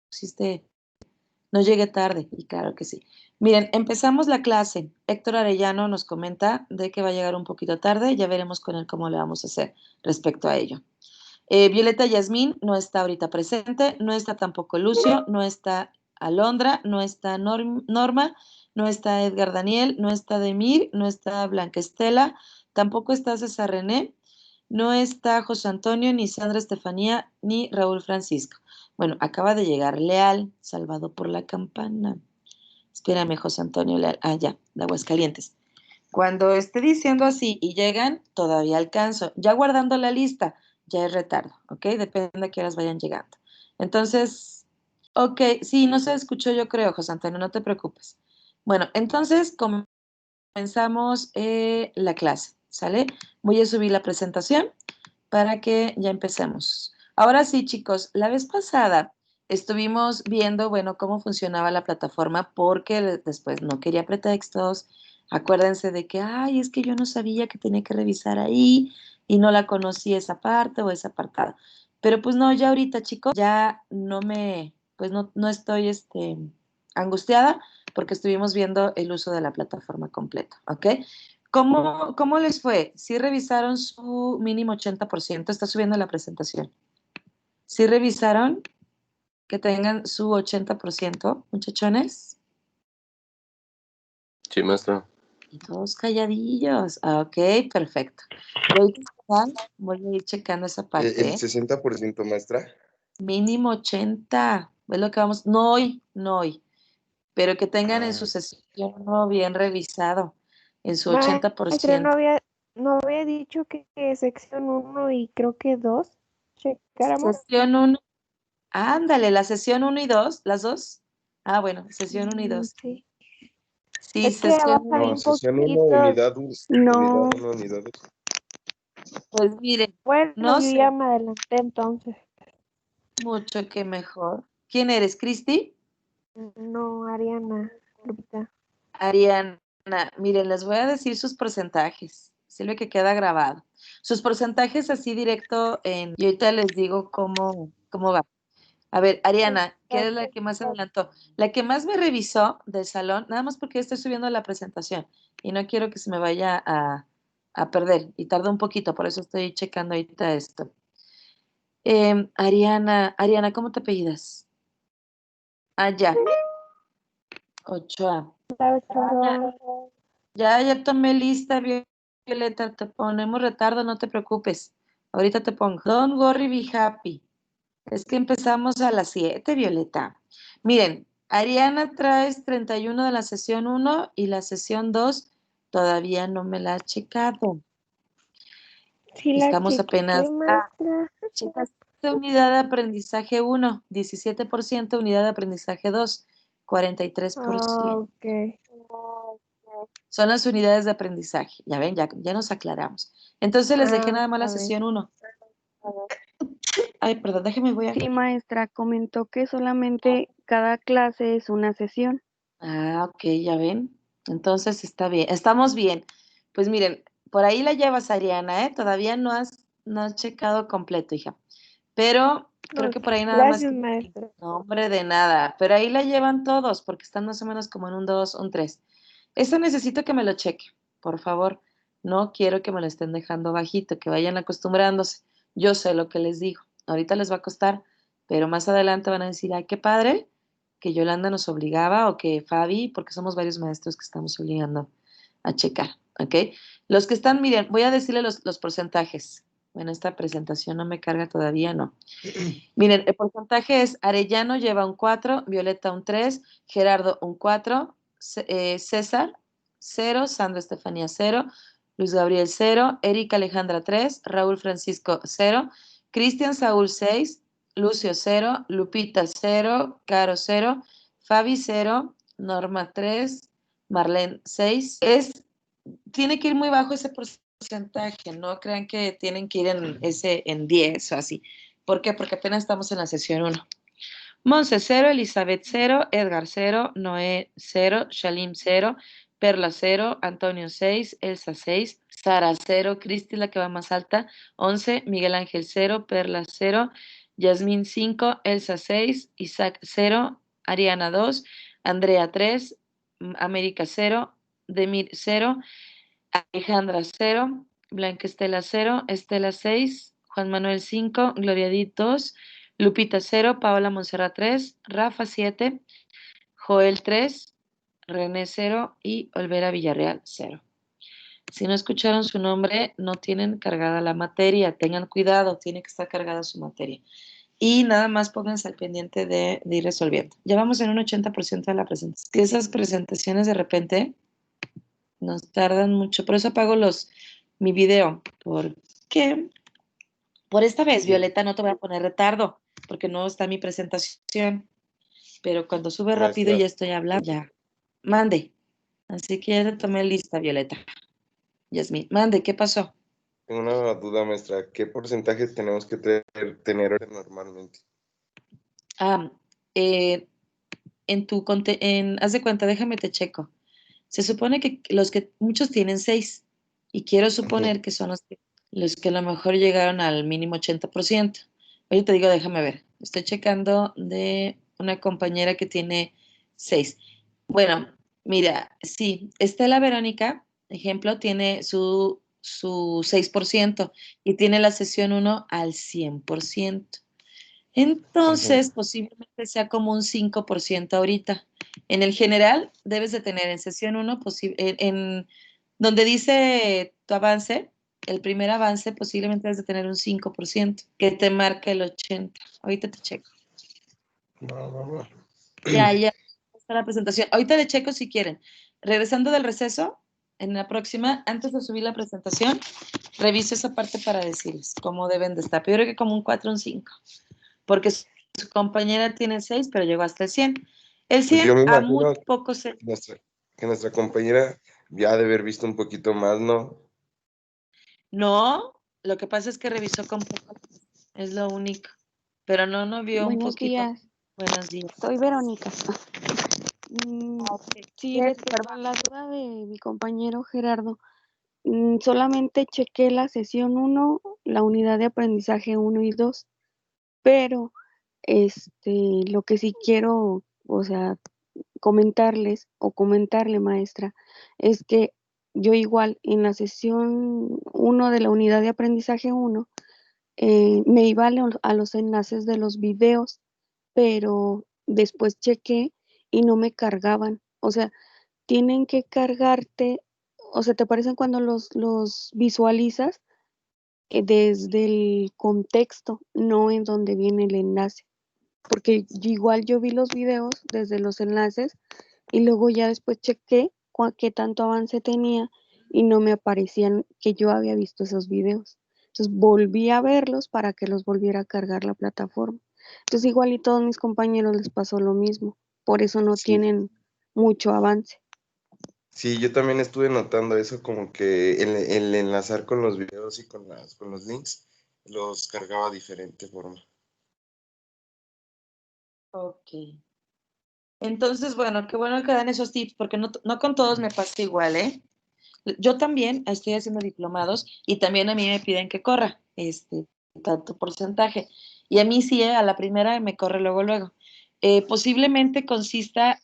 pusiste, no llegué tarde, y claro que sí. Miren, empezamos la clase. Héctor Arellano nos comenta de que va a llegar un poquito tarde, ya veremos con él cómo le vamos a hacer respecto a ello. Violeta Yasmín no está ahorita presente, no está tampoco Lucio, no está Alondra, no está Norma, no está Edgar Daniel, no está Demir, no está Blanca Estela, tampoco está César René, no está José Antonio, ni Sandra Estefanía, ni Raúl Francisco. Bueno, acaba de llegar Leal, salvado por la campana. Espérame, José Antonio Leal. Ah, ya, de Aguascalientes. Cuando esté diciendo así y llegan, todavía alcanzo. Ya guardando la lista, ya es retardo, ¿ok? Depende de qué horas vayan llegando. Entonces, ok, sí, no se escuchó yo creo, José Antonio, no te preocupes. Bueno, entonces comenzamos la clase, ¿sale? Voy a subir la presentación para que ya empecemos. Ahora sí, chicos, la vez pasada estuvimos viendo, bueno, cómo funcionaba la plataforma porque después no quería pretextos. Acuérdense de que, ay, es que yo no sabía que tenía que revisar ahí y no la conocí esa parte o esa apartado. Pero pues no, ya ahorita, chicos, ya no pues no estoy, angustiada porque estuvimos viendo el uso de la plataforma completo, ¿ok? ¿Cómo les fue? ¿Sí revisaron su mínimo 80%? Está subiendo la presentación. ¿Sí revisaron que tengan su 80%, muchachones? Sí, maestra. Y todos calladillos. Ah, ok, perfecto. Voy a ir checando esa parte, El ¿eh? 60%, maestra. Mínimo 80. ¿Ves lo que vamos? No hoy, no hoy. Pero que tengan en su Ah, sesión uno bien revisado, en su Maestra, 80%. no había dicho que sección 1 y creo que 2 checáramos. Sesión 1. Ándale, la sesión 1 y 2, las dos. Ah, bueno, sesión 1 y 2. Sí. Sí, Es que sesión abajo hay no, un 1. sesión 1, poquito. unidad 1, No, unidad 2. Pues miren, bueno, no yo sé ya me adelanté entonces. mucho que mejor. ¿Quién eres, Cristi? No, Ariana, Lupita. Ariana. Miren, les voy a decir sus porcentajes. Sirve que queda grabado. Sus porcentajes así directo y ahorita les digo cómo va. A ver, Ariana, ¿qué es la que más adelantó? La que más me revisó del salón, nada más porque estoy subiendo la presentación y no quiero que se me vaya a perder y tarda un poquito, por eso estoy checando ahorita esto. Ariana, ¿cómo te apellidas? Ah, ya, Ochoa. Ya tomé lista, Violeta, te ponemos retardo, no te preocupes. Ahorita te pongo. Don't worry, be happy. Es que empezamos a las 7, Violeta. Miren, Ariana traes 31 de la sesión 1 y la sesión 2 todavía no me la ha checado. Sí la Estamos chequé, apenas. maestra. Checaste unidad de aprendizaje 1, 17%, unidad de aprendizaje 2, 43%. Ok. Son las unidades de aprendizaje. Ya ven, ya nos aclaramos. Entonces les dejé nada más la A ver. sesión 1. Ay, perdón, déjeme, voy a. Sí, maestra, comentó que solamente cada clase es una sesión. Ah, ok, ya ven. Entonces está bien, estamos bien. Pues miren, por ahí la llevas, Ariana, ¿eh? Todavía no has checado completo, hija. Pero creo que Ok. por ahí nada más. Gracias, maestra. No, hombre, de nada. Pero ahí la llevan todos, porque están más o menos como en un 2, un 3. Eso necesito que me lo cheque, por favor. No quiero que me lo estén dejando bajito, que vayan acostumbrándose. Yo sé lo que les digo. Ahorita les va a costar, pero más adelante van a decir, ay, qué padre que Yolanda nos obligaba o que Fabi, porque somos varios maestros que estamos obligando a checar, ¿ok? Los que están, miren, voy a decirle los porcentajes. Bueno, esta presentación no me carga todavía, no. Miren, el porcentaje es Arellano lleva un 4, Violeta un 3, Gerardo un 4, César 0, Sandra Estefanía 0, Luis Gabriel 0, Erika Alejandra 3, Raúl Francisco 0, Cristian Saúl 6, Lucio 0, Lupita 0, Caro 0, Fabi 0, Norma 3, Marlene 6. Tiene que ir muy bajo ese porcentaje, no crean que tienen que ir en 10 o así. ¿Por qué? Porque apenas estamos en la sesión 1. Monse 0, Elizabeth 0, Edgar 0, Noé 0, Shalim 0, Perla 0, Antonio 6, Elsa 6, Sara 0, Cristi la que va más alta, 11, Miguel Ángel 0, Perla 0, Yasmín 5, Elsa 6, Isaac 0, Ariana 2, Andrea 3, América 0, Demir 0, Alejandra 0, Blanca Estela 0, Estela 6, Juan Manuel 5, Gloria Edith 2, Lupita 0, Paola Monserrat 3, Rafa 7, Joel 3, René 0 y Olvera Villarreal 0. Si no escucharon su nombre, no tienen cargada la materia. Tengan cuidado, tiene que estar cargada su materia. Y nada más pónganse al pendiente de ir resolviendo. Ya vamos en un 80% de la presentación. Si esas presentaciones de repente nos tardan mucho, por eso apago mi video, porque por esta vez, Sí, Violeta, no te voy a poner retardo, porque no está mi presentación, pero cuando sube rápido y maestra, ya estoy hablando, ya. Mande. Así que ya te tomé lista, Violeta. Yasmín, mande, ¿qué pasó? tengo una duda, maestra. ¿Qué porcentaje tenemos que tener normalmente? Ah, eh, haz de cuenta, déjame te checo. Se supone que muchos tienen 6 y quiero Ujú. suponer que son los que a lo mejor llegaron al mínimo 80%. Oye, te digo, déjame ver. Estoy checando de una compañera que tiene 6. Bueno, mira, sí, Estela Verónica, ejemplo, tiene su 6% y tiene la sesión 1 al 100%. Ujú. Entonces, posiblemente sea como un 5% ahorita. En el general, debes de tener en sesión 1, donde dice tu avance, el primer avance posiblemente debes de tener un 5%, que te marca el 80%. Ahorita te checo. Va. Ya está la presentación. Ahorita le checo si quieren. Regresando del receso, en la próxima, antes de subir la presentación, reviso esa parte para decirles cómo deben de estar. Pero yo creo que como un 4 o un 5. Porque su compañera tiene 6, pero llegó hasta el 100. El Pues 100 yo me a muy imagino poco se... que nuestra compañera ya ha de haber visto un poquito más, ¿no? No, lo que pasa es que revisó con poco. Es lo único. Pero no vio un Buenos poquito. días, Buenos días. soy Verónica. Mm, Ah, ok. sí, ¿Qué? respecto a la duda de mi compañero Gerardo, solamente chequé la sesión 1, la unidad de aprendizaje 1 y 2, pero lo que sí quiero, o sea, comentarles o comentarle, maestra, es que yo igual en la sesión 1 de la unidad de aprendizaje 1, me iba a los enlaces de los videos, pero después chequé y no me cargaban. O sea, tienen que cargarte, o sea, te aparecen cuando los visualizas desde el contexto, no en donde viene el enlace. Porque igual yo vi los videos desde los enlaces y luego ya después chequé qué tanto avance tenía y no me aparecían que yo había visto esos videos. Entonces volví a verlos para que los volviera a cargar la plataforma. Entonces igual y todos mis compañeros les pasó lo mismo, por eso no Sí. tienen mucho avance. Sí, yo también estuve notando eso, como que el enlazar con los videos y con los links los cargaba de diferente forma. Ok. Entonces, bueno, qué bueno que dan esos tips, porque no con todos me pasa igual, ¿eh? Yo también estoy haciendo diplomados y también a mí me piden que corra tanto porcentaje. Y a mí sí, a la primera me corre luego, luego. Posiblemente consista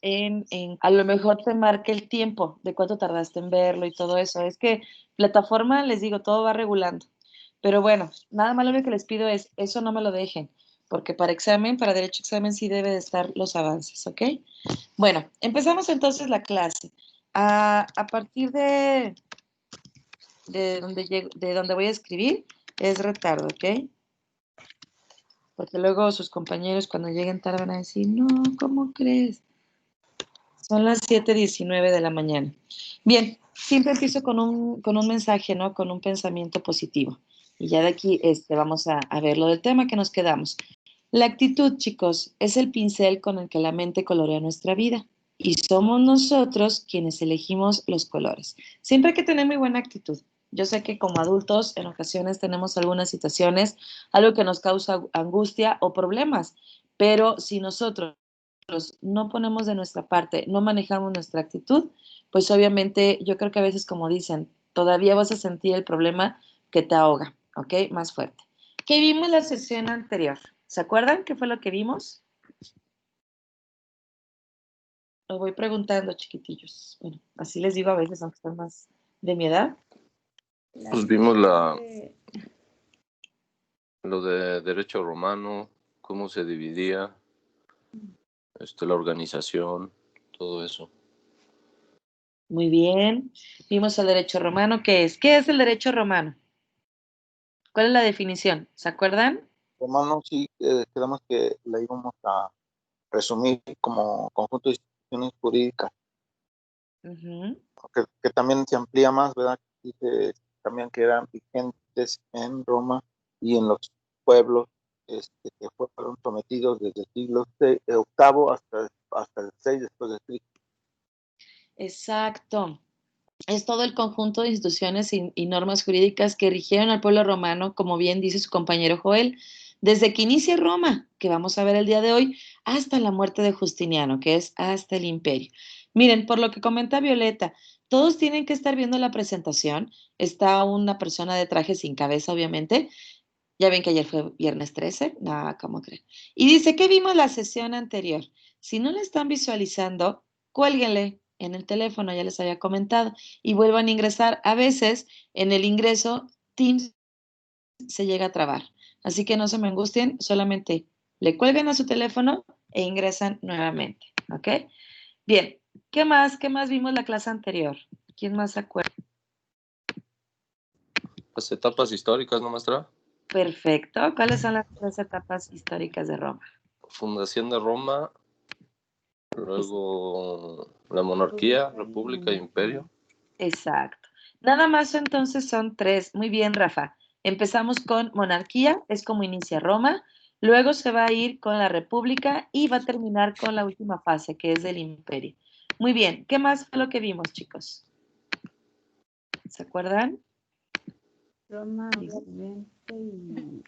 a lo mejor te marque el tiempo de cuánto tardaste en verlo y todo eso. Es que plataforma, les digo, todo va regulando. Pero bueno, nada más lo único que les pido es, eso no me lo dejen, porque para examen, para derecho examen sí debe de estar los avances, ¿ok? Bueno, empezamos entonces la clase. A partir de donde voy a escribir es retardo, ¿ok? Porque luego sus compañeros cuando lleguen tarde van a decir, no, ¿cómo crees? Son las 7:19 de la mañana. Bien, siempre empiezo con un mensaje, ¿no? Con un pensamiento positivo. Y ya de aquí vamos a ver lo del tema que nos quedamos. La actitud, chicos, es el pincel con el que la mente colorea nuestra vida. Y somos nosotros quienes elegimos los colores. Siempre hay que tener muy buena actitud. Yo sé que como adultos en ocasiones tenemos algunas situaciones, algo que nos causa angustia o problemas, pero si nosotros no ponemos de nuestra parte, no manejamos nuestra actitud, pues obviamente yo creo que a veces, como dicen, todavía vas a sentir el problema que te ahoga, ¿ok? Más fuerte. ¿Qué vimos en la sesión anterior? ¿Se acuerdan qué fue lo que vimos? Lo voy preguntando, chiquitillos. Bueno, así les digo a veces, aunque están más de mi edad. Pues vimos lo de derecho romano, cómo se dividía, la organización, todo eso. Muy bien. Vimos el derecho romano. ¿Qué es? ¿Qué es el derecho romano? ¿Cuál es la definición? ¿Se acuerdan? Romano, sí, quedamos que la íbamos a resumir como conjunto de instituciones jurídicas, Ujú. que también se amplía más, ¿verdad? Dice también que eran vigentes en Roma y en los pueblos que fueron sometidos desde el siglo VIII hasta el 6 después de Cristo. Exacto. Es todo el conjunto de instituciones y normas jurídicas que rigieron al pueblo romano, como bien dice su compañero Joel, desde que inicia Roma, que vamos a ver el día de hoy, hasta la muerte de Justiniano, que es hasta el imperio. Miren, por lo que comenta Violeta, todos tienen que estar viendo la presentación. Está una persona de traje sin cabeza, obviamente. Ya ven que ayer fue viernes 13, nada, ¿cómo creen? Y dice que vimos la sesión anterior. Si no la están visualizando, cuélguenle en el teléfono, ya les había comentado, y vuelvan a ingresar. A veces en el ingreso Teams se llega a trabar. Así que no se me angustien, solamente le cuelgan a su teléfono e ingresan nuevamente. ¿Ok? Bien, ¿qué más? ¿Qué más vimos la clase anterior? ¿Quién más se acuerda? Las etapas históricas, ¿no, maestra? Perfecto. ¿Cuáles son las tres etapas históricas de Roma? Fundación de Roma, luego la monarquía, república e imperio. Exacto. Nada más entonces son tres. Muy bien, Rafa. Empezamos con monarquía, es como inicia Roma, luego se va a ir con la república y va a terminar con la última fase, que es del imperio. Muy bien, ¿qué más fue lo que vimos, chicos? ¿Se acuerdan? Roma, Occidente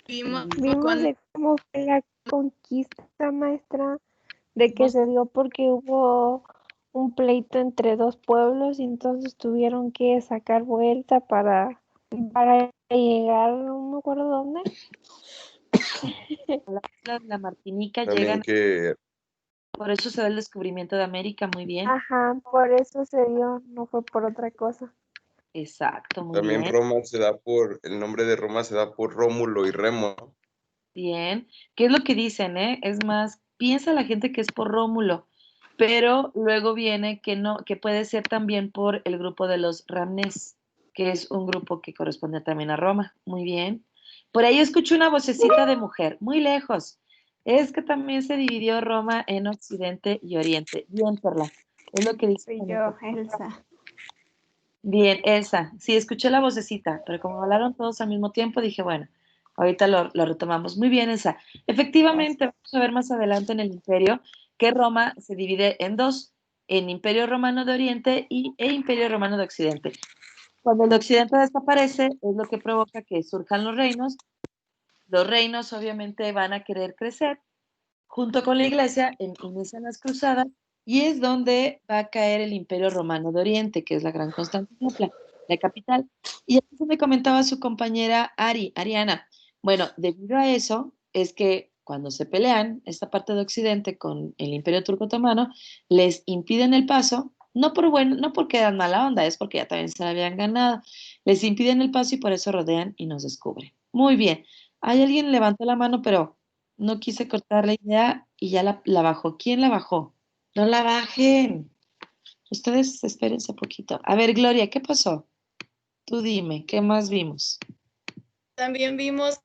Vimos con de cómo fue la conquista, maestra, de que se dio porque hubo un pleito entre dos pueblos y entonces tuvieron que sacar vuelta para llegar, no me acuerdo dónde. La isla de la Martinica También llegan, que por eso se da el descubrimiento de América, muy bien. Ajá, por eso se dio, no fue por otra cosa. Exacto, muy también bien. el nombre de Roma se da por Rómulo y Remo. Bien, ¿qué es lo que dicen, Es más, piensa la gente que es por Rómulo, pero luego viene que no, que puede ser también por el grupo de los Ramnés, que es un grupo que corresponde también a Roma. Muy bien. Por ahí escucho una vocecita de mujer, muy lejos. Es que también se dividió Roma en Occidente y Oriente. Bien, Perla. Es lo que dice. soy yo, Elsa. Bien, esa. Sí, escuché la vocecita, pero como hablaron todos al mismo tiempo, dije, bueno, ahorita lo retomamos. Muy bien, esa. Efectivamente, vamos a ver más adelante en el imperio que Roma se divide en dos, en Imperio Romano de Oriente e Imperio Romano de Occidente. Cuando el Occidente desaparece, es lo que provoca que surjan los reinos. Los reinos obviamente van a querer crecer junto con la iglesia, inician las cruzadas y es donde va a caer el Imperio Romano de Oriente, que es la Gran Constantinopla, la capital. Y aquí me comentaba su compañera Ariana. Bueno, debido a eso es que cuando se pelean esta parte de Occidente con el Imperio Turco Otomano, les impiden el paso, no porque eran mala onda, es porque ya también se la habían ganado. Les impiden el paso y por eso rodean y nos descubren. Muy bien. Hay alguien levantó la mano, pero no quise cortar la idea y ya la bajó. ¿Quién la bajó? No la bajen. Ustedes espérense un poquito. A ver, Gloria, ¿qué pasó? Tú dime, ¿qué más vimos? También vimos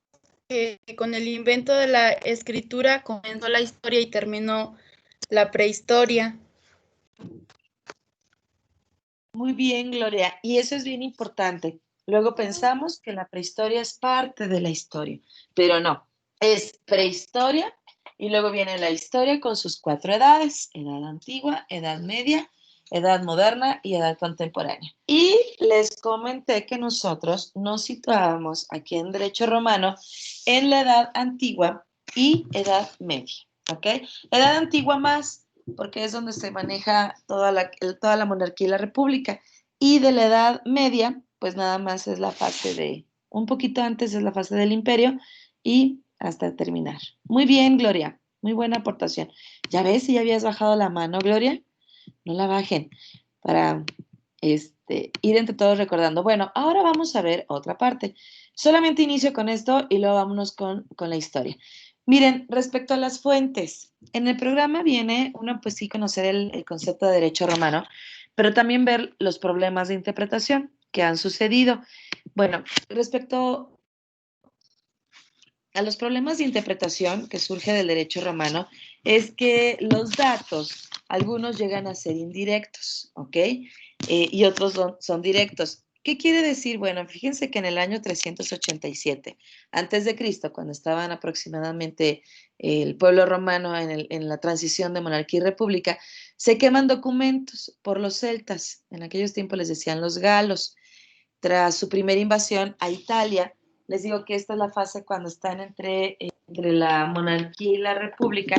que con el invento de la escritura comenzó la historia y terminó la prehistoria. Muy bien, Gloria. Y eso es bien importante. Luego pensamos que la prehistoria es parte de la historia, pero no. Es prehistoria y luego viene la historia con sus cuatro edades: edad antigua, edad media, edad moderna y edad contemporánea. Y les comenté que nosotros nos situábamos aquí en Derecho Romano en la edad antigua y edad media. ¿Ok? Edad antigua más, porque es donde se maneja toda la monarquía y la república. Y de la Edad Media, pues nada más es la fase un poquito antes es la fase del imperio y hasta terminar. Muy bien, Gloria. Muy buena aportación. ¿Ya ves si ya habías bajado la mano, Gloria? No la bajen para ir entre todos recordando. Bueno, ahora vamos a ver otra parte. Solamente inicio con esto y luego vámonos con la historia. Miren, respecto a las fuentes, en el programa viene uno, pues sí, conocer el concepto de derecho romano, pero también ver los problemas de interpretación que han sucedido. Bueno, respecto a los problemas de interpretación que surge del derecho romano, es que los datos, algunos llegan a ser indirectos, ¿ok? Y otros son directos. ¿Qué quiere decir? Bueno, fíjense que en el año 387 antes de Cristo, cuando estaban aproximadamente el pueblo romano en la transición de monarquía y república, se queman documentos por los celtas. En aquellos tiempos les decían los galos. Tras su primera invasión a Italia, les digo que esta es la fase cuando están entre la monarquía y la república,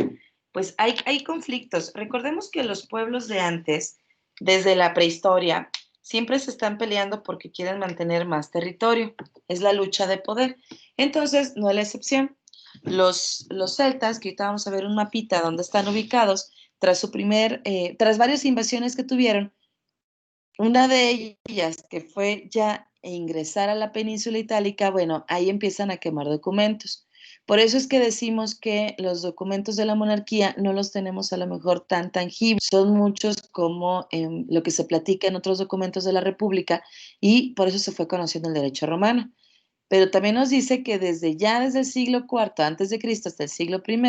pues hay conflictos. Recordemos que los pueblos de antes, desde la prehistoria, siempre se están peleando porque quieren mantener más territorio. Es la lucha de poder. Entonces, no es la excepción. Los celtas, que ahorita vamos a ver un mapita donde están ubicados, tras varias invasiones que tuvieron, una de ellas, que fue ya ingresar a la península itálica, bueno, ahí empiezan a quemar documentos. Por eso es que decimos que los documentos de la monarquía no los tenemos a lo mejor tan tangibles. Son muchos como lo que se platica en otros documentos de la República y por eso se fue conociendo el derecho romano. Pero también nos dice que desde el siglo IV antes de Cristo hasta el siglo I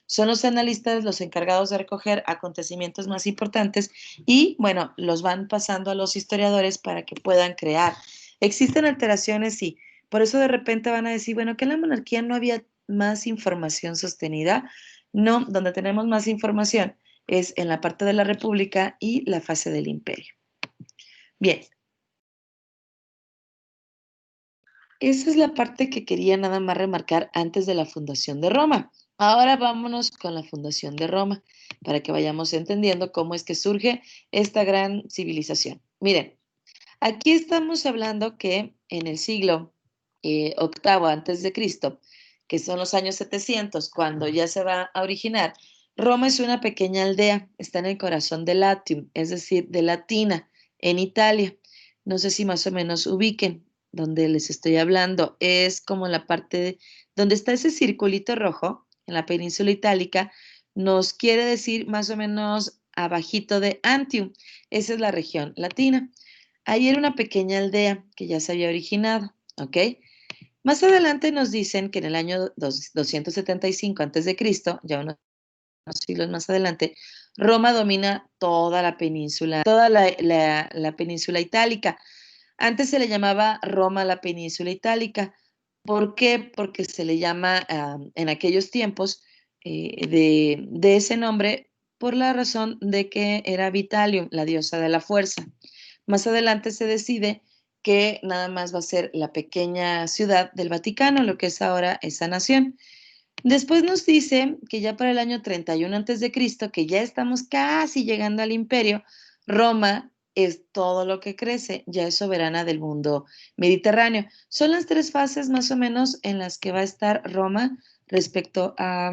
son los analistas los encargados de recoger acontecimientos más importantes y, bueno, los van pasando a los historiadores para que puedan crear. ¿Existen alteraciones? Sí. Por eso de repente van a decir, bueno, que en la monarquía no había más información sostenida. No, donde tenemos más información es en la parte de la república y la fase del imperio. Bien. Esa es la parte que quería nada más remarcar antes de la fundación de Roma. Ahora vámonos con la fundación de Roma para que vayamos entendiendo cómo es que surge esta gran civilización. Miren, aquí estamos hablando que en el siglo VIII antes de Cristo, que son los años 700, cuando ya se va a originar, Roma es una pequeña aldea, está en el corazón de Latium, es decir, de Latina, en Italia. No sé si más o menos ubiquen donde les estoy hablando. Es como la parte donde está ese circulito rojo en la península itálica, nos quiere decir más o menos abajito de Antium. Esa es la región latina. Ahí era una pequeña aldea que ya se había originado, ¿ok? Más adelante nos dicen que en el año 275 a.C., ya unos siglos más adelante, Roma domina toda la península, toda la península itálica. Antes se le llamaba Roma la península itálica. ¿Por qué? Porque se le llama en aquellos tiempos de ese nombre por la razón de que era Vitalium, la diosa de la fuerza. Más adelante se decide que nada más va a ser la pequeña ciudad del Vaticano, lo que es ahora esa nación. Después nos dice que ya para el año 31 a.C., que ya estamos casi llegando al imperio, Roma es todo lo que crece, ya es soberana del mundo mediterráneo. Son las tres fases más o menos en las que va a estar Roma respecto a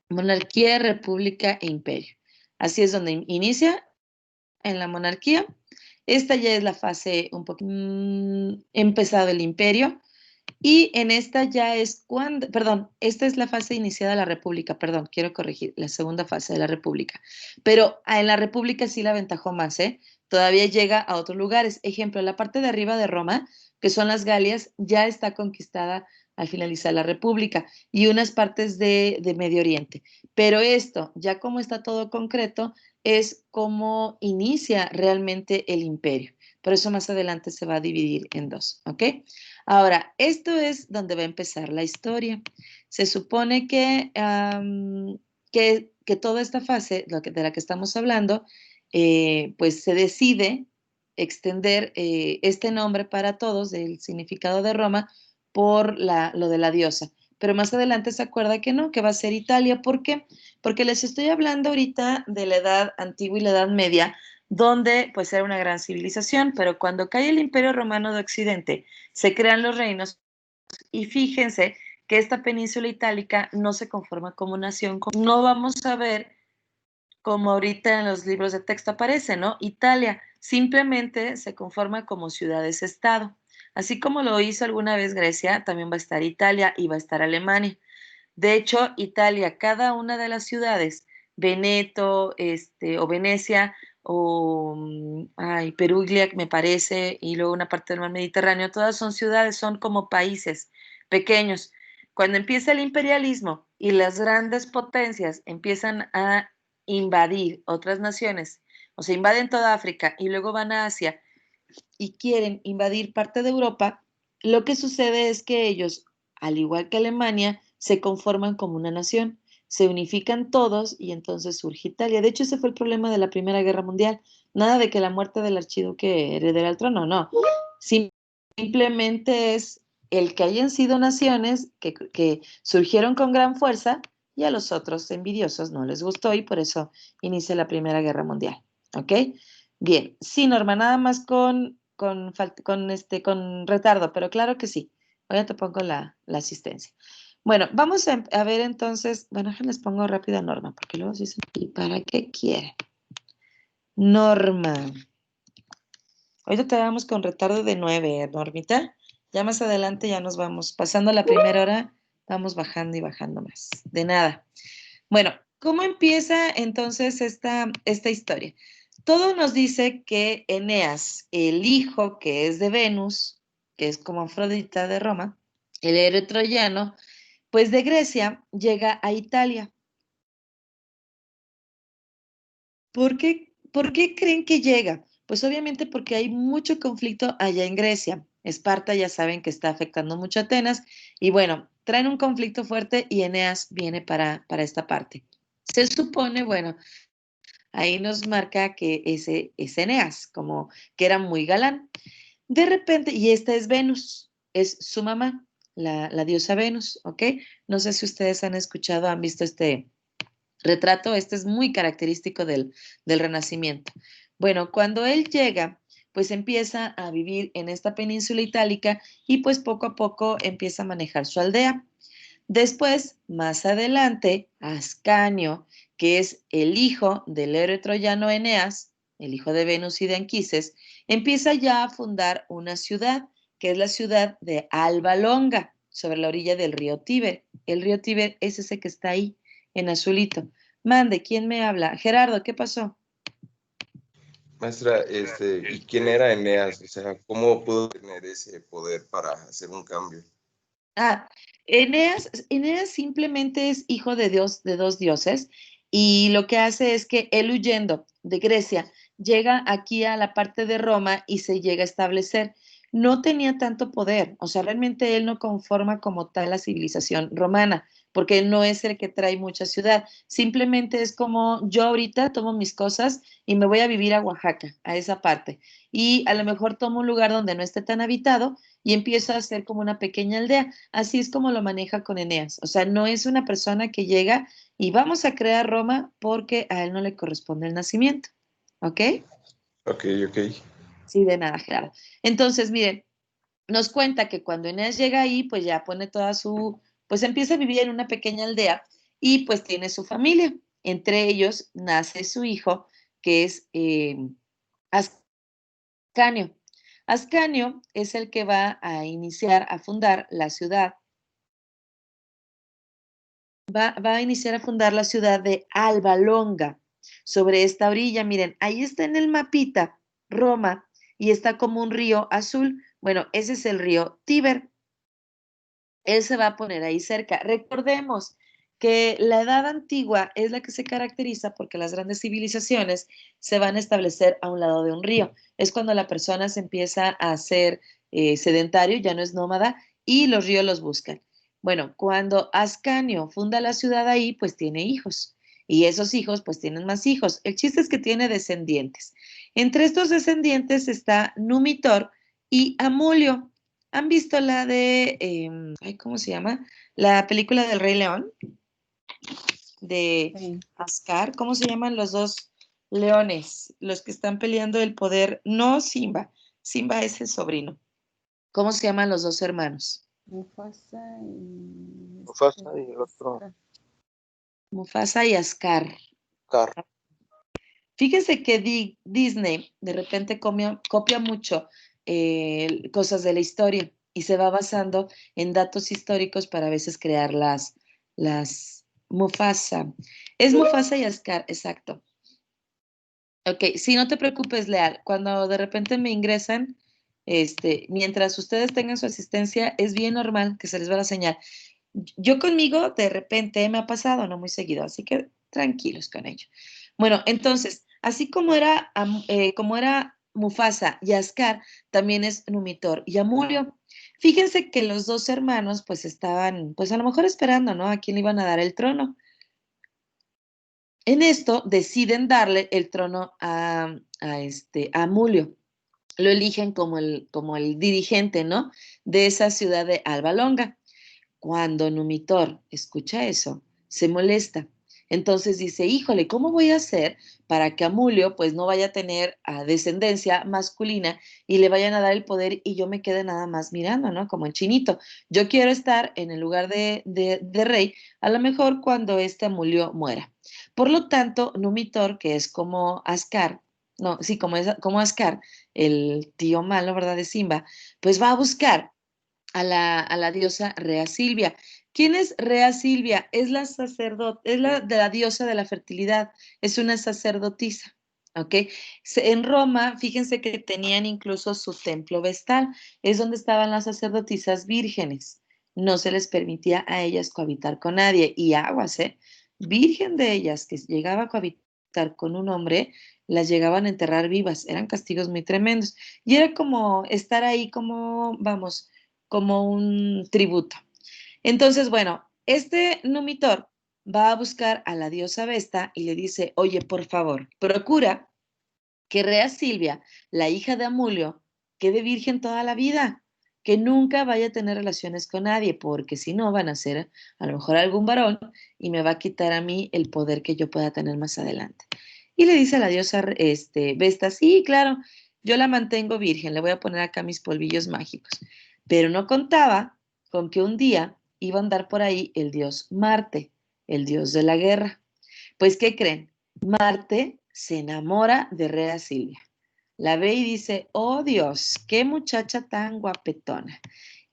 monarquía, república e imperio. Así es donde inicia en la monarquía. Esta ya es la fase un poco empezado el imperio. Y en esta ya es cuando, perdón, esta es la fase iniciada de la República, perdón, quiero corregir, la segunda fase de la República. Pero en la República sí la aventajó más, ¿eh? Todavía llega a otros lugares. Ejemplo, la parte de arriba de Roma, que son las Galias, ya está conquistada al finalizar la República y unas partes de Medio Oriente. Pero esto, ya como está todo concreto, es como inicia realmente el imperio. Por eso más adelante se va a dividir en dos, ¿ok? Ahora, esto es donde va a empezar la historia. Se supone que toda esta fase de la que estamos hablando, pues se decide extender este nombre para todos del significado de Roma por lo de la diosa. Pero más adelante se acuerda que no, que va a ser Italia. ¿Por qué? Porque les estoy hablando ahorita de la Edad Antigua y la Edad Media, donde pues era una gran civilización, pero cuando cae el Imperio Romano de Occidente, se crean los reinos y fíjense que esta península itálica no se conforma como nación. No vamos a ver como ahorita en los libros de texto aparece, ¿no? Italia simplemente se conforma como ciudades-estado. Así como lo hizo alguna vez Grecia, también va a estar Italia y va a estar Alemania. De hecho, Italia, cada una de las ciudades, Veneto, o Venecia, o Perugia, me parece, y luego una parte del mar Mediterráneo, todas son ciudades, son como países pequeños. Cuando empieza el imperialismo y las grandes potencias empiezan a invadir otras naciones, o sea, invaden toda África y luego van a Asia y quieren invadir parte de Europa, lo que sucede es que ellos, al igual que Alemania, se conforman como una nación, se unifican todos y entonces surge Italia. De hecho, ese fue el problema de la Primera Guerra Mundial. Nada de que la muerte del archiduque heredera el trono, no. Simplemente es el que hayan sido naciones que surgieron con gran fuerza y a los otros envidiosos no les gustó y por eso inicia la Primera Guerra Mundial. ¿Ok? Bien, sí, Norma, nada más con retardo, pero claro que sí. Ahora te pongo la asistencia. Bueno, vamos a ver entonces, bueno, les pongo rápido a Norma, porque luego sí se... ¿Y para qué quiere? Norma. Ahorita te vamos con retardo de 9, Normita. Ya más adelante ya nos vamos. Pasando la primera hora, vamos bajando y bajando más. De nada. Bueno, ¿cómo empieza entonces esta historia? Todo nos dice que Eneas, el hijo que es de Venus, que es como Afrodita de Roma, el héroe troyano, pues de Grecia llega a Italia. ¿Por qué creen que llega? Pues obviamente porque hay mucho conflicto allá en Grecia. Esparta ya saben que está afectando mucho a Atenas y bueno, traen un conflicto fuerte y Eneas viene para esta parte. Se supone, bueno, ahí nos marca que ese es Eneas, como que era muy galán. De repente, y esta es Venus, es su mamá, la diosa Venus, ¿ok? No sé si ustedes han escuchado, han visto este retrato, este es muy característico del Renacimiento. Bueno, cuando él llega, pues empieza a vivir en esta península itálica y pues poco a poco empieza a manejar su aldea. Después, más adelante, Ascanio, que es el hijo del héroe troyano Eneas, el hijo de Venus y de Anquises, empieza ya a fundar una ciudad, que es la ciudad de Alba Longa, sobre la orilla del río Tíber. El río Tíber es ese que está ahí, en azulito. Mande, ¿quién me habla? Gerardo, ¿qué pasó? Maestra, ¿y quién era Eneas? O sea, ¿cómo pudo tener ese poder para hacer un cambio? Eneas simplemente es hijo de Dios, de dos dioses, y lo que hace es que él huyendo de Grecia, llega aquí a la parte de Roma y se llega a establecer. No tenía tanto poder, o sea, realmente él no conforma como tal la civilización romana, porque él no es el que trae mucha ciudad, simplemente es como yo ahorita tomo mis cosas y me voy a vivir a Oaxaca, a esa parte, y a lo mejor tomo un lugar donde no esté tan habitado y empiezo a hacer como una pequeña aldea. Así es como lo maneja con Eneas. O sea, no es una persona que llega y vamos a crear Roma porque a él no le corresponde el nacimiento. ¿Ok? Ok. Sí, de nada, claro. Entonces, miren, nos cuenta que cuando Eneas llega ahí, pues ya pone pues empieza a vivir en una pequeña aldea y pues tiene su familia. Entre ellos nace su hijo, que es Ascanio. Ascanio es el que va a iniciar a fundar la ciudad. Va a iniciar a fundar la ciudad de Alba Longa. Sobre esta orilla, miren, ahí está en el mapita Roma y está como un río azul. Bueno, ese es el río Tíber. Él se va a poner ahí cerca. Recordemos que la edad antigua es la que se caracteriza porque las grandes civilizaciones se van a establecer a un lado de un río. Es cuando la persona se empieza a hacer sedentario, ya no es nómada, y los ríos los buscan. Bueno, cuando Ascanio funda la ciudad ahí, pues tiene hijos. Y esos hijos, pues tienen más hijos. El chiste es que tiene descendientes. Entre estos descendientes está Numitor y Amulio. ¿Han visto la de, cómo se llama? La película del Rey León, de Sí. Ascar. ¿Cómo se llaman los dos leones? Los que están peleando el poder. No Simba. Simba es el sobrino. ¿Cómo se llaman los dos hermanos? Mufasa y... Mufasa y el otro, Mufasa y Ascar. Car. Fíjense que Disney de repente copia mucho cosas de la historia y se va basando en datos históricos para a veces crear las Mufasa. Es Mufasa y Ascar, exacto. Ok, sí, no te preocupes, Leal. Cuando de repente me ingresan, mientras ustedes tengan su asistencia, es bien normal que se les va la señal. Yo conmigo de repente me ha pasado, no muy seguido, así que tranquilos con ello. Bueno, entonces, así como era Mufasa y Ascar, también es Numitor y Amulio. Fíjense que los dos hermanos pues estaban, pues a lo mejor esperando, ¿no? A quién le iban a dar el trono. En esto deciden darle el trono a Amulio. Lo eligen como el dirigente, ¿no? De esa ciudad de Alba Longa. Cuando Numitor escucha eso, se molesta. Entonces dice, híjole, ¿cómo voy a hacer para que Amulio pues no vaya a tener descendencia masculina y le vayan a dar el poder y yo me quede nada más mirando, ¿no? Como el chinito. Yo quiero estar en el lugar de rey, a lo mejor cuando Amulio muera. Por lo tanto, Numitor, que es como Ascar, no, sí, como Ascar, el tío malo, ¿verdad? De Simba, pues va a buscar a la diosa Rea Silvia. ¿Quién es Rea Silvia? Es la es la diosa de la fertilidad, es una sacerdotisa. ¿Ok? En Roma, fíjense que tenían incluso su templo vestal, es donde estaban las sacerdotisas vírgenes. No se les permitía a ellas cohabitar con nadie. Y aguas, ¿eh? Virgen de ellas que llegaba a cohabitar con un hombre, las llegaban a enterrar vivas. Eran castigos muy tremendos. Y era como estar ahí como, vamos, como un tributo. Entonces, bueno, Numitor va a buscar a la diosa Vesta y le dice, oye, por favor, procura que Rea Silvia, la hija de Amulio, quede virgen toda la vida, que nunca vaya a tener relaciones con nadie, porque si no van a ser a lo mejor algún varón y me va a quitar a mí el poder que yo pueda tener más adelante. Y le dice a la diosa Vesta, sí, claro, yo la mantengo virgen, le voy a poner acá mis polvillos mágicos. Pero no contaba con que un día iba a andar por ahí el dios Marte, el dios de la guerra. Pues, ¿qué creen? Marte se enamora de Rea Silvia. La ve y dice, oh Dios, qué muchacha tan guapetona.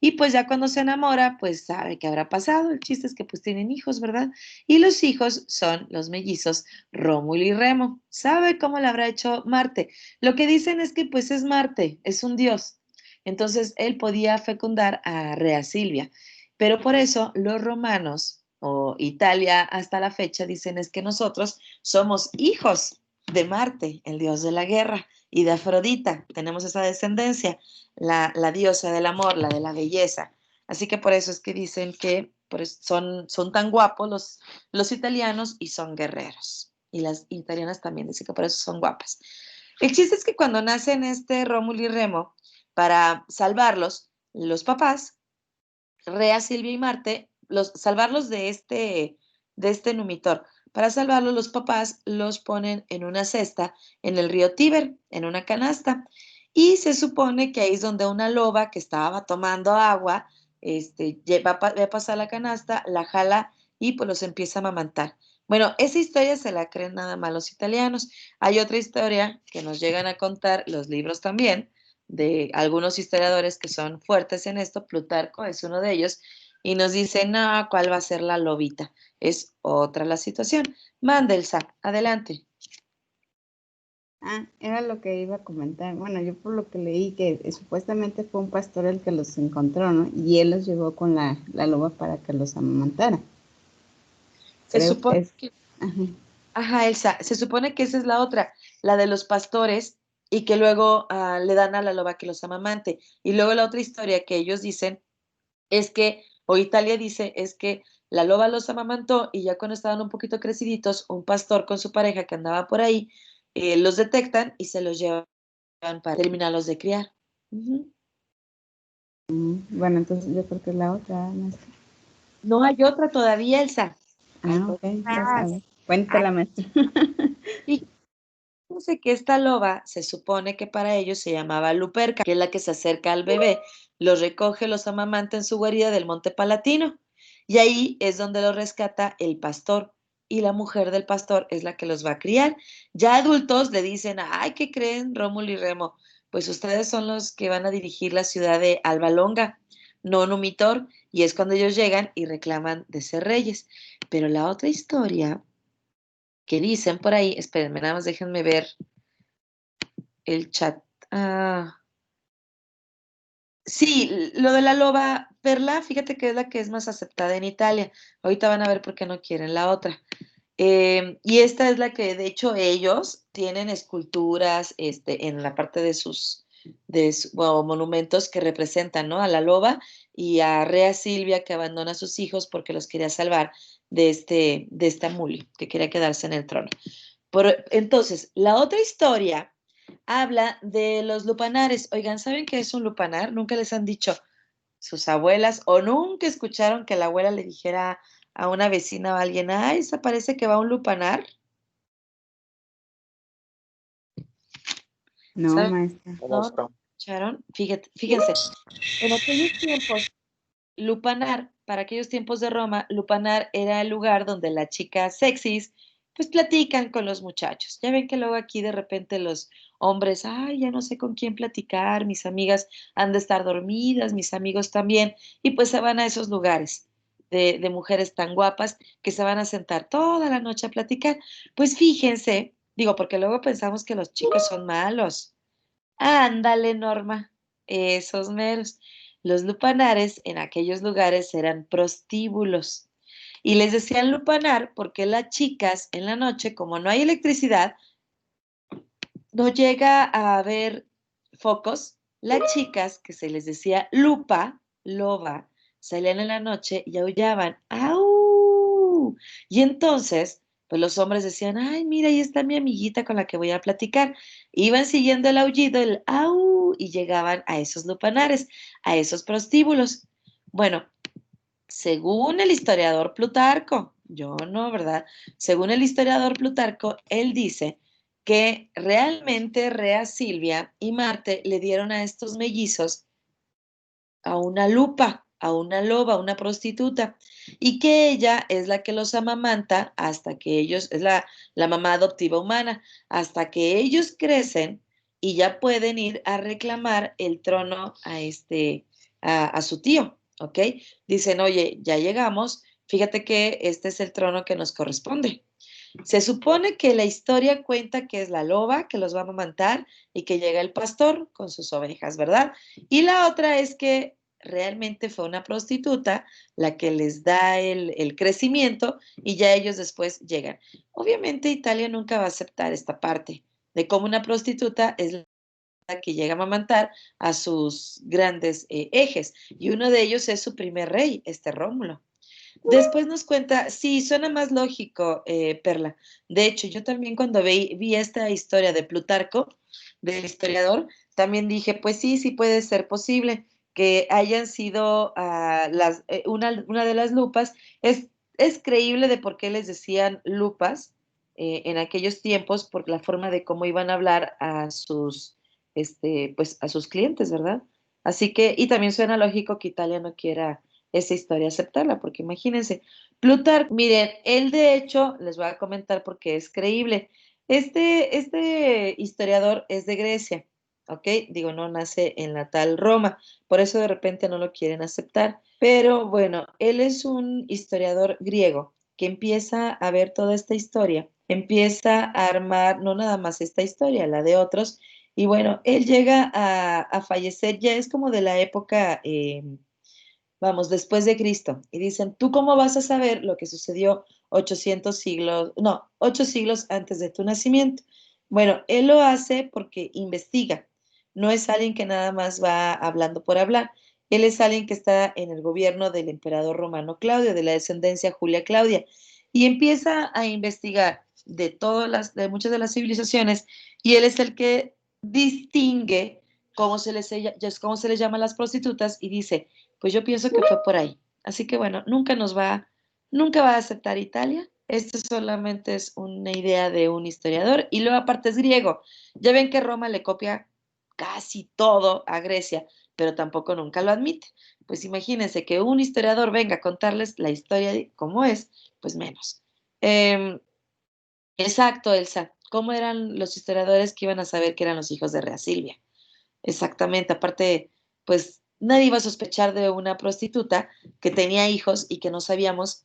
Y pues ya cuando se enamora, pues sabe qué habrá pasado. El chiste es que pues tienen hijos, ¿verdad? Y los hijos son los mellizos Rómulo y Remo. ¿Sabe cómo le habrá hecho Marte? Lo que dicen es que pues es Marte, es un dios. Entonces él podía fecundar a Rea Silvia. Pero por eso los romanos o Italia hasta la fecha dicen es que nosotros somos hijos de Marte, el dios de la guerra, y de Afrodita. Tenemos esa descendencia, la diosa del amor, la de la belleza. Así que por eso es que dicen que son tan guapos los italianos y son guerreros. Y las italianas también dicen que por eso son guapas. El chiste es que cuando nacen Rómulo y Remo, para salvarlos, los papás, Rea, Silvia y Marte, salvarlos de este Numitor. Para salvarlos, los papás los ponen en una cesta en el río Tíber, en una canasta. Y se supone que ahí es donde una loba que estaba tomando agua, va a pasar la canasta, la jala y pues los empieza a amamantar. Bueno, esa historia se la creen nada más los italianos. Hay otra historia que nos llegan a contar los libros también, de algunos historiadores que son fuertes en esto. Plutarco es uno de ellos, y nos dice, no, ¿cuál va a ser la lobita? Es otra la situación. Mandelsa, adelante. Era lo que iba a comentar. Bueno, yo por lo que leí que supuestamente fue un pastor el que los encontró, ¿no? Y él los llevó con la loba para que los amamantara. Se Creo supone es, que, ajá. ajá, Elsa, se supone que esa es la otra, la de los pastores, y que luego le dan a la loba que los amamante. Y luego la otra historia que ellos dicen es que, o Italia dice, es que la loba los amamantó y ya cuando estaban un poquito creciditos, un pastor con su pareja que andaba por ahí, los detectan y se los llevan para terminarlos de criar. Ujú. Bueno, entonces yo creo que es la otra, maestra. No hay otra todavía, Elsa. Ok, ya sabes. Cuéntala, maestra. Fíjense que esta loba se supone que para ellos se llamaba Luperca, que es la que se acerca al bebé, los recoge, los amamanta en su guarida del Monte Palatino. Y ahí es donde los rescata el pastor. Y la mujer del pastor es la que los va a criar. Ya adultos le dicen, ay, ¿qué creen, Rómulo y Remo? Pues ustedes son los que van a dirigir la ciudad de Alba Longa, no Numitor. Y es cuando ellos llegan y reclaman de ser reyes. Pero la otra historia que dicen por ahí, espérenme, nada más déjenme ver el chat. Sí, lo de la loba perla, fíjate que es la que es más aceptada en Italia. Ahorita van a ver por qué no quieren la otra. Y esta es la que, de hecho, ellos tienen esculturas en la parte bueno, monumentos que representan, ¿no? A la loba y a Rea Silvia que abandona a sus hijos porque los quería salvar de esta muli que quería quedarse en el trono. Entonces, la otra historia habla de los lupanares. Oigan, ¿saben qué es un lupanar? Nunca les han dicho sus abuelas o nunca escucharon que la abuela le dijera a una vecina o a alguien, ay, se parece que va a un lupanar. No, ¿Saben? maestra. ¿No escucharon? Fíjense, en aquellos tiempos, lupanar, para aquellos tiempos de Roma, lupanar era el lugar donde las chicas sexys pues platican con los muchachos. Ya ven que luego aquí de repente los hombres, ay, ya no sé con quién platicar, mis amigas han de estar dormidas, mis amigos también, y pues se van a esos lugares de mujeres tan guapas que se van a sentar toda la noche a platicar. Pues fíjense, digo, porque luego pensamos que los chicos son malos. Ándale, Norma, esos meros. Los lupanares en aquellos lugares eran prostíbulos y les decían lupanar porque las chicas en la noche, como no hay electricidad, no llega a haber focos, las chicas que se les decía loba, salían en la noche y aullaban, ¡au! Y entonces, pues los hombres decían, ay, mira, ahí está mi amiguita con la que voy a platicar. Iban siguiendo el aullido, el ¡au! Y llegaban a esos lupanares, a esos prostíbulos. Bueno, según el historiador Plutarco, yo no, ¿verdad? Según el historiador Plutarco, él dice que realmente Rea Silvia y Marte le dieron a estos mellizos a una lupa, a una loba, a una prostituta, y que ella es la que los amamanta hasta que ellos, es la mamá adoptiva humana, hasta que ellos crecen y ya pueden ir a reclamar el trono a su tío, ¿ok? Dicen, oye, ya llegamos, fíjate que este es el trono que nos corresponde. Se supone que la historia cuenta que es la loba que los va a amamantar y que llega el pastor con sus ovejas, ¿verdad? Y la otra es que realmente fue una prostituta la que les da el crecimiento y ya ellos después llegan. Obviamente Italia nunca va a aceptar esta parte de cómo una prostituta es la que llega a amamantar a sus grandes ejes y uno de ellos es su primer rey, Rómulo. Después nos cuenta, sí, suena más lógico, Perla. De hecho, yo también cuando vi esta historia de Plutarco, del historiador, también dije, pues sí, sí puede ser posible que hayan sido una de las lupas. Es creíble de por qué les decían lupas en aquellos tiempos, por la forma de cómo iban a hablar a pues a sus clientes, ¿verdad? Así que, y también suena lógico que Italia no quiera esa historia, aceptarla, porque imagínense, Plutarco, miren, él de hecho, les voy a comentar porque es creíble, este historiador es de Grecia, ¿ok? Digo, no nace en la tal Roma, por eso de repente no lo quieren aceptar, pero bueno, él es un historiador griego que empieza a ver toda esta historia, empieza a armar no nada más esta historia, la de otros, y bueno, él llega a fallecer, ya es como de la época vamos, después de Cristo. Y dicen, ¿tú cómo vas a saber lo que sucedió 800 siglos, no, 8 siglos antes de tu nacimiento? Bueno, él lo hace porque investiga. No es alguien que nada más va hablando por hablar. Él es alguien que está en el gobierno del emperador romano Claudio, de la descendencia Julia Claudia, y empieza a investigar de muchas de las civilizaciones, y él es el que distingue cómo se les llama a las prostitutas y dice, pues yo pienso que fue por ahí. Así que bueno, nunca va a aceptar Italia. Esto solamente es una idea de un historiador y luego aparte es griego. Ya ven que Roma le copia casi todo a Grecia, pero tampoco nunca lo admite. Pues imagínense que un historiador venga a contarles la historia de cómo es, pues menos. Exacto, Elsa. ¿Cómo eran los historiadores que iban a saber que eran los hijos de Rea Silvia? Exactamente. Aparte, pues nadie iba a sospechar de una prostituta que tenía hijos y que no sabíamos,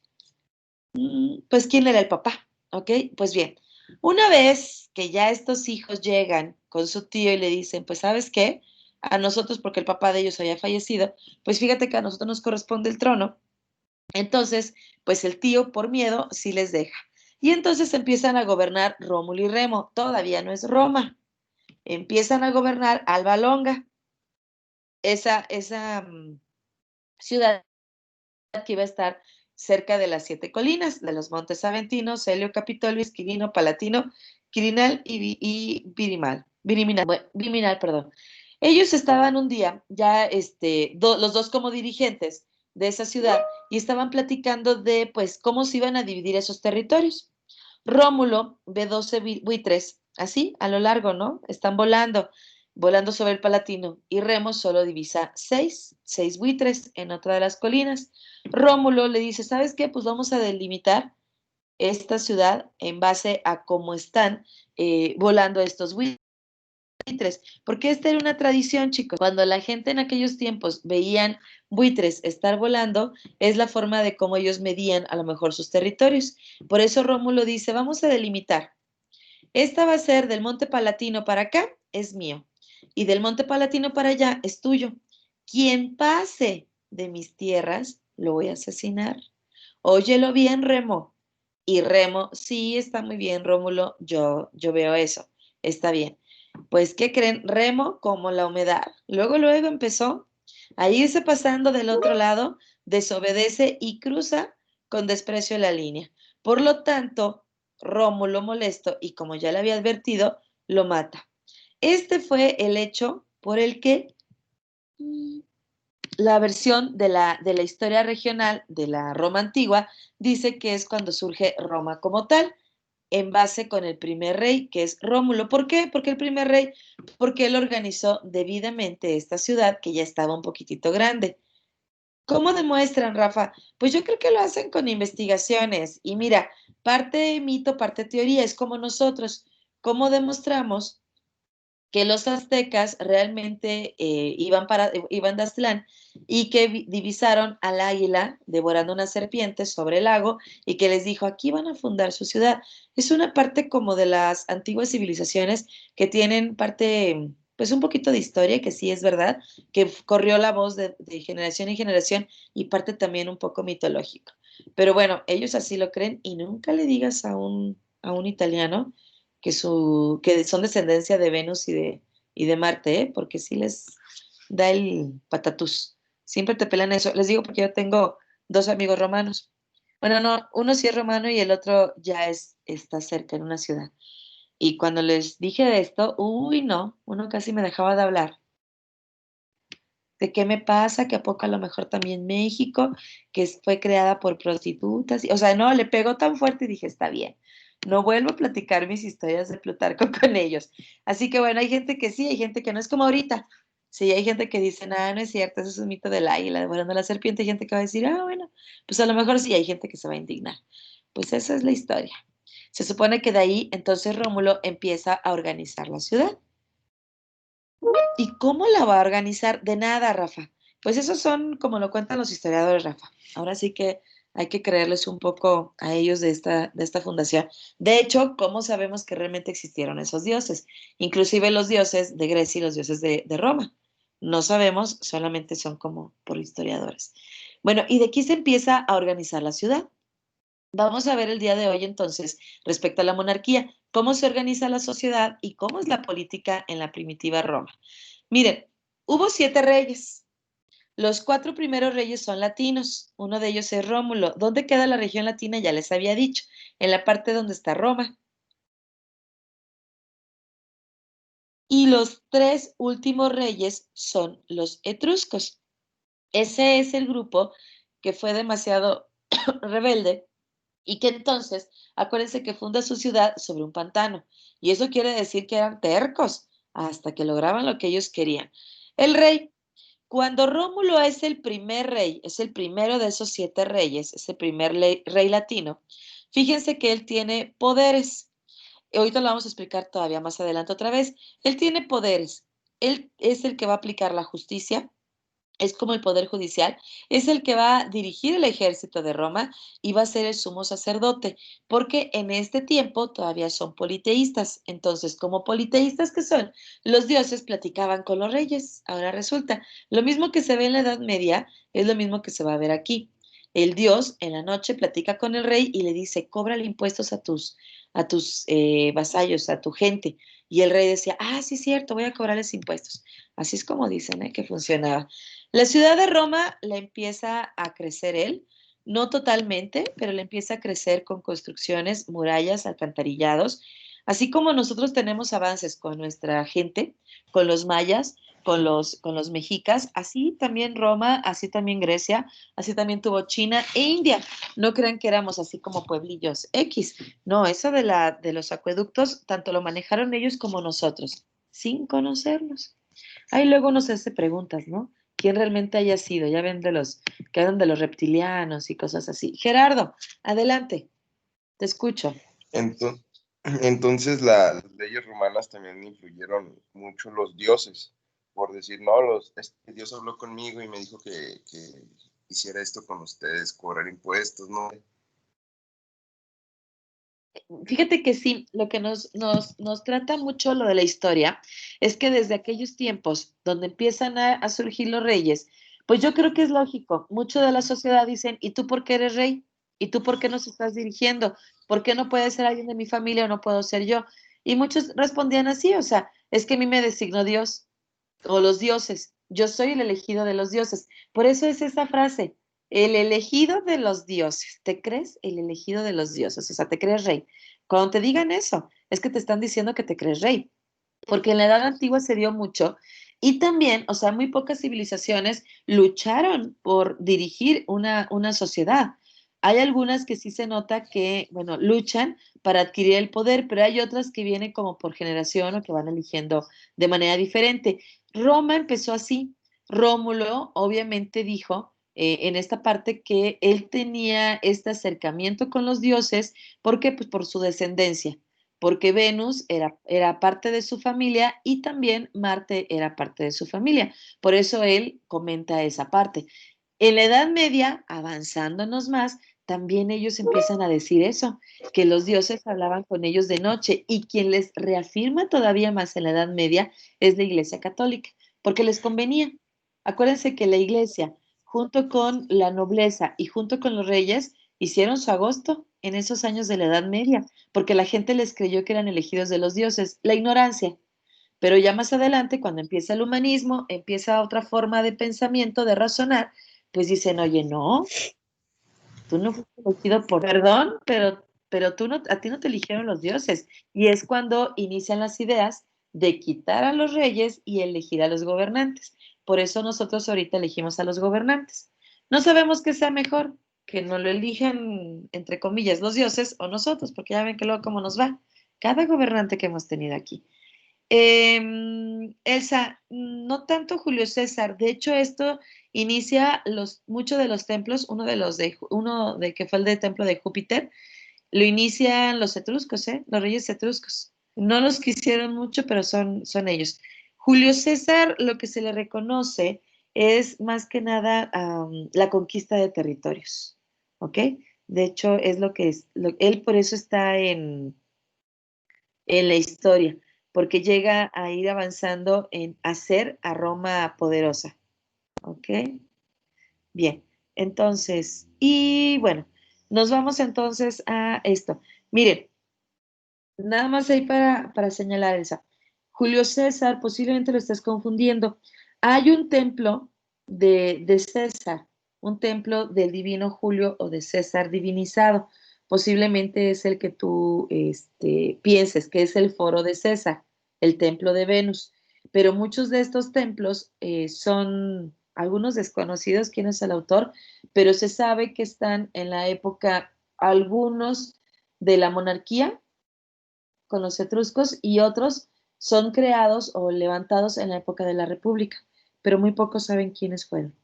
pues, quién era el papá. ¿Ok? Pues bien, una vez que ya estos hijos llegan con su tío y le dicen, pues, ¿sabes qué? A nosotros, porque el papá de ellos había fallecido, pues fíjate que a nosotros nos corresponde el trono. Entonces, pues el tío, por miedo, sí les deja. Y entonces empiezan a gobernar Rómulo y Remo. Todavía no es Roma. Empiezan a gobernar Alba Longa, esa ciudad que iba a estar cerca de las 7 colinas, de los montes Aventino, Celio, Capitolio, Esquilino, Palatino, Quirinal y Virimal. Viriminal, perdón. Ellos estaban un día, ya los dos como dirigentes de esa ciudad, y estaban platicando de, pues, cómo se iban a dividir esos territorios. Rómulo ve 12 buitres, así, a lo largo, ¿no? Están volando sobre el Palatino, y Remo solo divisa seis buitres en otra de las colinas. Rómulo le dice, ¿sabes qué? Pues vamos a delimitar esta ciudad en base a cómo están volando estos buitres. Porque esta era una tradición, chicos. Cuando la gente en aquellos tiempos veían buitres estar volando, es la forma de cómo ellos medían a lo mejor sus territorios. Por eso Rómulo dice, vamos a delimitar. Esta va a ser del Monte Palatino para acá, es mío. Y del Monte Palatino para allá, es tuyo. Quien pase de mis tierras, lo voy a asesinar. Óyelo bien, Remo. Y Remo, sí, está muy bien, Rómulo, yo veo eso, está bien. Pues, ¿qué creen? Remo, como la humedad, luego empezó a irse pasando del otro lado, desobedece y cruza con desprecio la línea. Por lo tanto, Rómulo, molesto y como ya le había advertido, lo mata. Este fue el hecho por el que la versión de la historia regional de la Roma antigua dice que es cuando surge Roma como tal, en base con el primer rey, que es Rómulo. ¿Por qué? Porque el primer rey, porque él organizó debidamente esta ciudad que ya estaba un poquitito grande. ¿Cómo demuestran, Rafa? Pues yo creo que lo hacen con investigaciones. Y mira, parte mito, parte teoría, es como nosotros. ¿Cómo demostramos que los aztecas realmente iban de Aztlán y que divisaron al águila devorando una serpiente sobre el lago y que les dijo, aquí van a fundar su ciudad? Es una parte como de las antiguas civilizaciones que tienen parte, pues un poquito de historia, que sí es verdad, que corrió la voz de generación en generación, y parte también un poco mitológico. Pero bueno, ellos así lo creen, y nunca le digas a un italiano que son descendencia de Venus y de Marte, ¿eh? Porque sí les da el patatús. Siempre te pelan eso. Les digo porque yo tengo dos amigos romanos. Bueno, no, uno sí es romano y el otro ya está cerca en una ciudad. Y cuando les dije de esto, uy, no, uno casi me dejaba de hablar. ¿De qué me pasa? Que a poco a lo mejor también México, que fue creada por prostitutas. O sea, no, le pegó tan fuerte y dije, está bien. No vuelvo a platicar mis historias de Plutarco con ellos. Así que bueno, hay gente que sí, hay gente que no, es como ahorita. Sí, hay gente que dice, nada, no es cierto, eso es un mito del águila, devorando la serpiente. Hay gente que va a decir, bueno, pues a lo mejor sí, hay gente que se va a indignar. Pues esa es la historia. Se supone que de ahí entonces Rómulo empieza a organizar la ciudad. ¿Y cómo la va a organizar? De nada, Rafa. Pues esos son como lo cuentan los historiadores, Rafa. Ahora sí que hay que creerles un poco a ellos de esta fundación. De hecho, ¿cómo sabemos que realmente existieron esos dioses? Inclusive los dioses de Grecia y los dioses de Roma. No sabemos, solamente son como por historiadores. Bueno, y de aquí se empieza a organizar la ciudad. Vamos a ver el día de hoy entonces respecto a la monarquía, cómo se organiza la sociedad y cómo es la política en la primitiva Roma. Miren, hubo 7 reyes. Los 4 primeros reyes son latinos. Uno de ellos es Rómulo. ¿Dónde queda la región latina? Ya les había dicho, en la parte donde está Roma. Y los 3 últimos reyes son los etruscos. Ese es el grupo que fue demasiado rebelde y que entonces, acuérdense que funda su ciudad sobre un pantano. Y eso quiere decir que eran tercos hasta que lograban lo que ellos querían. El rey Cuando Rómulo es el primer rey, es el primero de esos 7 reyes, es el primer rey latino, fíjense que él tiene poderes. Ahorita lo vamos a explicar todavía más adelante otra vez. Él tiene poderes. Él es el que va a aplicar la justicia, es como el poder judicial, es el que va a dirigir el ejército de Roma y va a ser el sumo sacerdote, porque en este tiempo todavía son politeístas. Entonces, como politeístas que son, los dioses platicaban con los reyes. Ahora resulta, lo mismo que se ve en la Edad Media, es lo mismo que se va a ver aquí. El dios en la noche platica con el rey y le dice, cóbrale impuestos a tus vasallos, a tu gente. Y el rey decía, ah, sí, cierto, voy a cobrarles impuestos. Así es como dicen, que funcionaba. La ciudad de Roma la empieza a crecer él, no totalmente, pero la empieza a crecer con construcciones, murallas, alcantarillados, así como nosotros tenemos avances con nuestra gente, con los mayas, con los mexicas, así también Roma, así también Grecia, así también tuvo China e India. No crean que éramos así como pueblillos X. No, eso de los acueductos, tanto lo manejaron ellos como nosotros, sin conocerlos. Ahí luego nos hace preguntas, ¿no? ¿Quién realmente haya sido? Ya ven que hablan de los reptilianos y cosas así. Gerardo, adelante, te escucho. Entonces las leyes romanas también influyeron mucho los dioses, por decir, no, este Dios habló conmigo y me dijo que hiciera esto con ustedes, cobrar impuestos, ¿no? Fíjate que sí, lo que nos trata mucho lo de la historia es que desde aquellos tiempos donde empiezan a surgir los reyes, pues yo creo que es lógico. Mucho de la sociedad dicen, ¿y tú por qué eres rey? ¿Y tú por qué nos estás dirigiendo? ¿Por qué no puede ser alguien de mi familia o no puedo ser yo? Y muchos respondían así, o sea, es que a mí me designó Dios o los dioses. Yo soy el elegido de los dioses. Por eso es esa frase, el elegido de los dioses. ¿Te crees el elegido de los dioses? O sea, te crees rey. Cuando te digan eso, es que te están diciendo que te crees rey. Porque en la edad antigua se dio mucho y también, o sea, muy pocas civilizaciones lucharon por dirigir una sociedad. Hay algunas que sí se nota que, bueno, luchan para adquirir el poder, pero hay otras que vienen como por generación o que van eligiendo de manera diferente. Roma empezó así. Rómulo obviamente dijo en esta parte que él tenía este acercamiento con los dioses, ¿por qué? Pues por su descendencia, porque Venus era parte de su familia y también Marte era parte de su familia. Por eso él comenta esa parte. En la Edad Media, avanzándonos más, también ellos empiezan a decir eso, que los dioses hablaban con ellos de noche y quien les reafirma todavía más en la Edad Media es la Iglesia Católica, porque les convenía. Acuérdense que la Iglesia, junto con la nobleza y junto con los reyes, hicieron su agosto en esos años de la Edad Media, porque la gente les creyó que eran elegidos de los dioses, la ignorancia. Pero ya más adelante, cuando empieza el humanismo, empieza otra forma de pensamiento, de razonar, pues dicen, oye, no, tú no fuiste elegido por perdón, pero tú no, a ti no te eligieron los dioses. Y es cuando inician las ideas de quitar a los reyes y elegir a los gobernantes. Por eso nosotros ahorita elegimos a los gobernantes. No sabemos qué sea mejor, que nos lo elijan, entre comillas, los dioses o nosotros, porque ya ven que luego cómo nos va. Cada gobernante que hemos tenido aquí. Elsa, no tanto Julio César, de hecho esto inicia muchos de los templos, uno de que fue el del templo de Júpiter, lo inician los etruscos, los reyes etruscos. No los quisieron mucho, pero son ellos. Julio César, lo que se le reconoce es más que nada la conquista de territorios, ¿ok? De hecho, es lo que es, él por eso está en la historia, porque llega a ir avanzando en hacer a Roma poderosa. ¿Ok? Bien, entonces, y bueno, nos vamos entonces a esto. Miren, nada más ahí para señalar esa. Julio César, posiblemente lo estés confundiendo. Hay un templo de César, un templo del divino Julio o de César divinizado. Posiblemente es el que tú pienses, que es el foro de César, el templo de Venus. Pero muchos de estos templos son algunos desconocidos quién es el autor, pero se sabe que están en la época algunos de la monarquía con los etruscos y otros son creados o levantados en la época de la República. pero muy pocos saben quiénes fueron.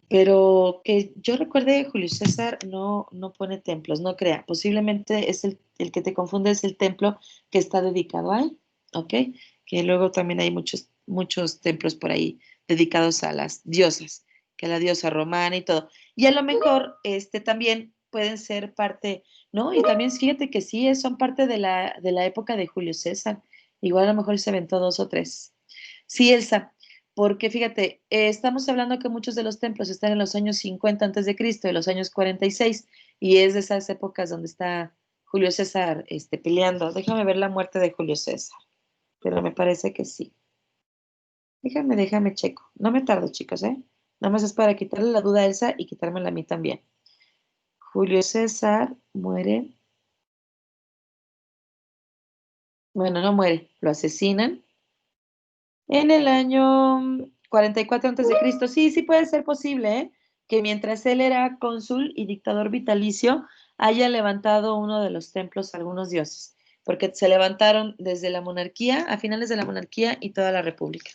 Pero que yo recuerde, Julio César no pone templos, no crea. Posiblemente es el que te confunde, es el templo que está dedicado a él, ¿ok? Que luego también hay muchos templos por ahí dedicados a las diosas, que la diosa romana y todo. Y a lo mejor también pueden ser parte, ¿no? Y también fíjate que sí, son parte de la época de Julio César. Igual a lo mejor se aventó 2 o 3. Sí, Elsa, porque fíjate, estamos hablando que muchos de los templos están en los años 50 antes de Cristo y los años 46, y es de esas épocas donde está Julio César peleando. Déjame ver la muerte de Julio César, pero me parece que sí. Déjame checo. No me tardo, chicos, ¿eh? Nada más es para quitarle la duda a Elsa y quitármela a mí también. Julio César muere. Bueno, no muere, lo asesinan en el año 44 antes de Cristo. Sí, sí puede ser posible, ¿eh? Que mientras él era cónsul y dictador vitalicio, haya levantado uno de los templos a algunos dioses, porque se levantaron desde la monarquía, a finales de la monarquía y toda la república.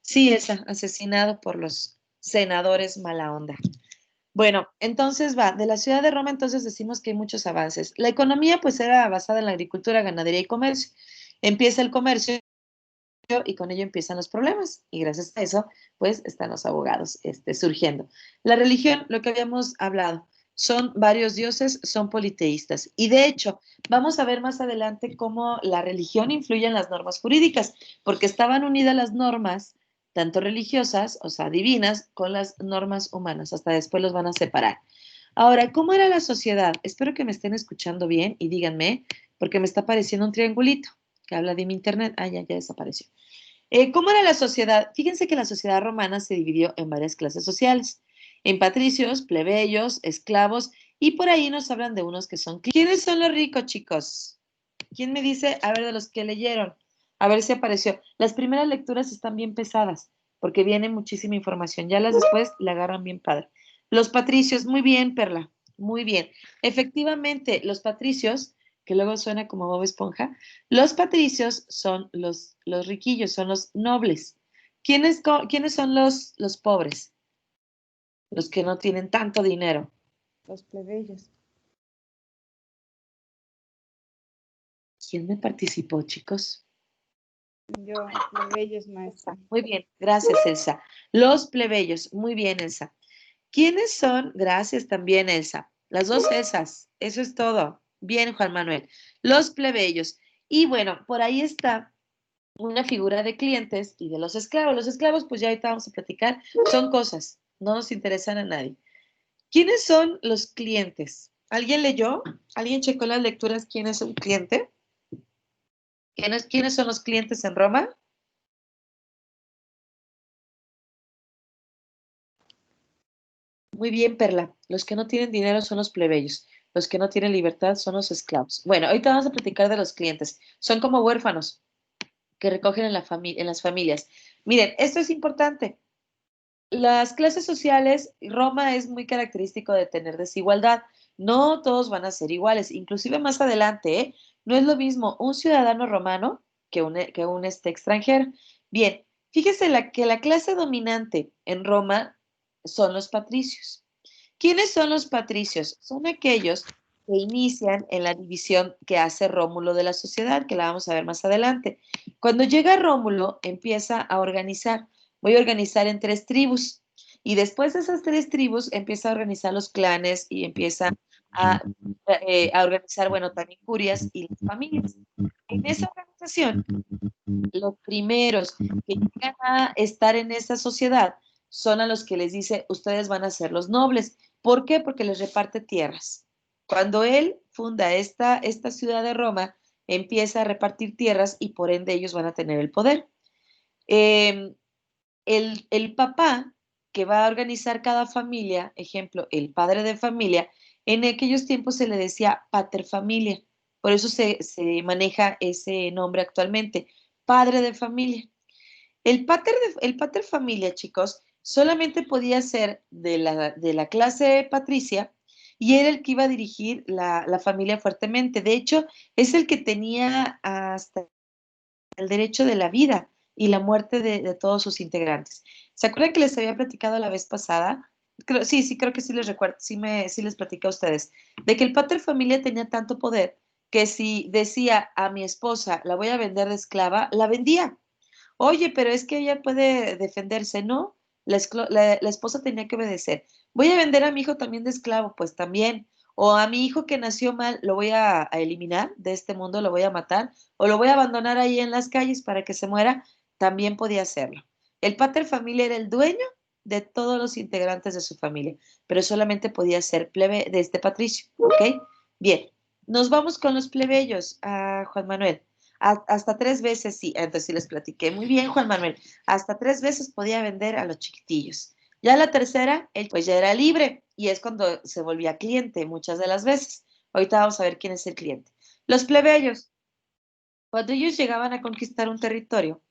Sí, asesinado por los senadores mala onda. Bueno, entonces de la ciudad de Roma entonces decimos que hay muchos avances. La economía pues era basada en la agricultura, ganadería y comercio. Empieza el comercio y con ello empiezan los problemas. Y gracias a eso, pues están los abogados surgiendo. La religión, lo que habíamos hablado, son varios dioses, son politeístas. Y de hecho, vamos a ver más adelante cómo la religión influye en las normas jurídicas, porque estaban unidas las normas, tanto religiosas, o sea, divinas, con las normas humanas. Hasta después los van a separar. Ahora, ¿cómo era la sociedad? Espero que me estén escuchando bien y díganme, porque me está apareciendo un triangulito que habla de mi internet. Ah, ya desapareció. ¿Cómo era la sociedad? Fíjense que la sociedad romana se dividió en varias clases sociales, en patricios, plebeyos, esclavos, y por ahí nos hablan de unos que son. ¿Quiénes son los ricos, chicos? ¿Quién me dice? A ver, de los que leyeron. A ver si apareció. Las primeras lecturas están bien pesadas, porque viene muchísima información. Ya las después la agarran bien padre. Los patricios, muy bien, Perla, muy bien. Efectivamente, los patricios, que luego suena como Bob Esponja, los patricios son los riquillos, son los nobles. ¿Quiénes son los pobres? Los que no tienen tanto dinero. Los plebeyos. ¿Quién me participó, chicos? Yo, plebeyos, maestra. Muy bien, gracias, Elsa. Los plebeyos, muy bien, Elsa. ¿Quiénes son? Gracias también, Elsa. Las dos Elsas, eso es todo. Bien, Juan Manuel. Los plebeyos. Y bueno, por ahí está una figura de clientes y de los esclavos. Los esclavos, pues ya ahorita vamos a platicar, son cosas, no nos interesan a nadie. ¿Quiénes son los clientes? ¿Alguien leyó? ¿Alguien checó las lecturas quién es un cliente? ¿Quiénes son los clientes en Roma? Muy bien, Perla. Los que no tienen dinero son los plebeyos. Los que no tienen libertad son los esclavos. Bueno, ahorita vamos a platicar de los clientes. Son como huérfanos que recogen en las familias. Miren, esto es importante. Las clases sociales, Roma es muy característico de tener desigualdad. No todos van a ser iguales, inclusive más adelante, ¿eh? No es lo mismo un ciudadano romano que un extranjero. Bien, fíjese que la clase dominante en Roma son los patricios. ¿Quiénes son los patricios? Son aquellos que inician en la división que hace Rómulo de la sociedad, que la vamos a ver más adelante. Cuando llega Rómulo, empieza a organizar. Voy a organizar en 3 tribus. Y después de esas 3 tribus, empieza a organizar los clanes y empieza a, a organizar, bueno, también curias y las familias. En esa organización, los primeros que llegan a estar en esa sociedad son a los que les dice, ustedes van a ser los nobles. ¿Por qué? Porque les reparte tierras. Cuando él funda esta ciudad de Roma, empieza a repartir tierras y por ende ellos van a tener el poder. El papá que va a organizar cada familia, ejemplo, el padre de familia, en aquellos tiempos se le decía paterfamilia, por eso se maneja ese nombre actualmente, padre de familia. El paterfamilia, chicos, solamente podía ser de la clase patricia y era el que iba a dirigir la familia fuertemente. De hecho, es el que tenía hasta el derecho de la vida. y la muerte de todos sus integrantes. ¿Se acuerdan que les había platicado la vez pasada? Sí, creo que sí les recuerdo, sí les platicé a ustedes, de que el pater familia tenía tanto poder que si decía a mi esposa, la voy a vender de esclava, la vendía. Oye, pero es que ella puede defenderse, ¿no? La esposa tenía que obedecer. Voy a vender a mi hijo también de esclavo, pues también. O a mi hijo que nació mal, lo voy a eliminar de este mundo, lo voy a matar, o lo voy a abandonar ahí en las calles para que se muera, también podía hacerlo. El pater familia era el dueño de todos los integrantes de su familia, pero solamente podía ser plebe de este patricio, ¿ok? Bien, nos vamos con los plebeyos, Juan Manuel. Hasta 3 veces, sí, entonces sí les platiqué. Muy bien, Juan Manuel, hasta 3 veces podía vender a los chiquitillos. Ya la tercera, él pues ya era libre y es cuando se volvía cliente muchas de las veces. Ahorita vamos a ver quién es el cliente. Los plebeyos, cuando ellos llegaban a conquistar un territorio,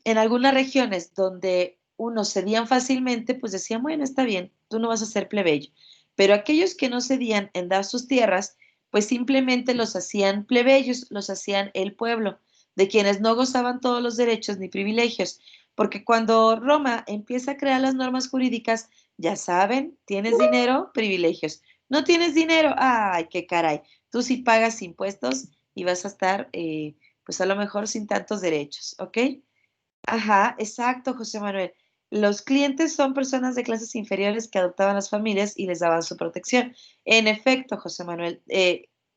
en algunas regiones donde unos cedían fácilmente, pues decían, bueno, está bien, tú no vas a ser plebeyo. Pero aquellos que no cedían en dar sus tierras, pues simplemente los hacían plebeyos, los hacían el pueblo, de quienes no gozaban todos los derechos ni privilegios. Porque cuando Roma empieza a crear las normas jurídicas, ya saben, tienes dinero, privilegios. No tienes dinero, ay, qué caray. Tú sí pagas impuestos y vas a estar, pues a lo mejor sin tantos derechos, ¿ok? Ajá, exacto, José Manuel. Los clientes son personas de clases inferiores que adoptaban las familias y les daban su protección. En efecto, José Manuel,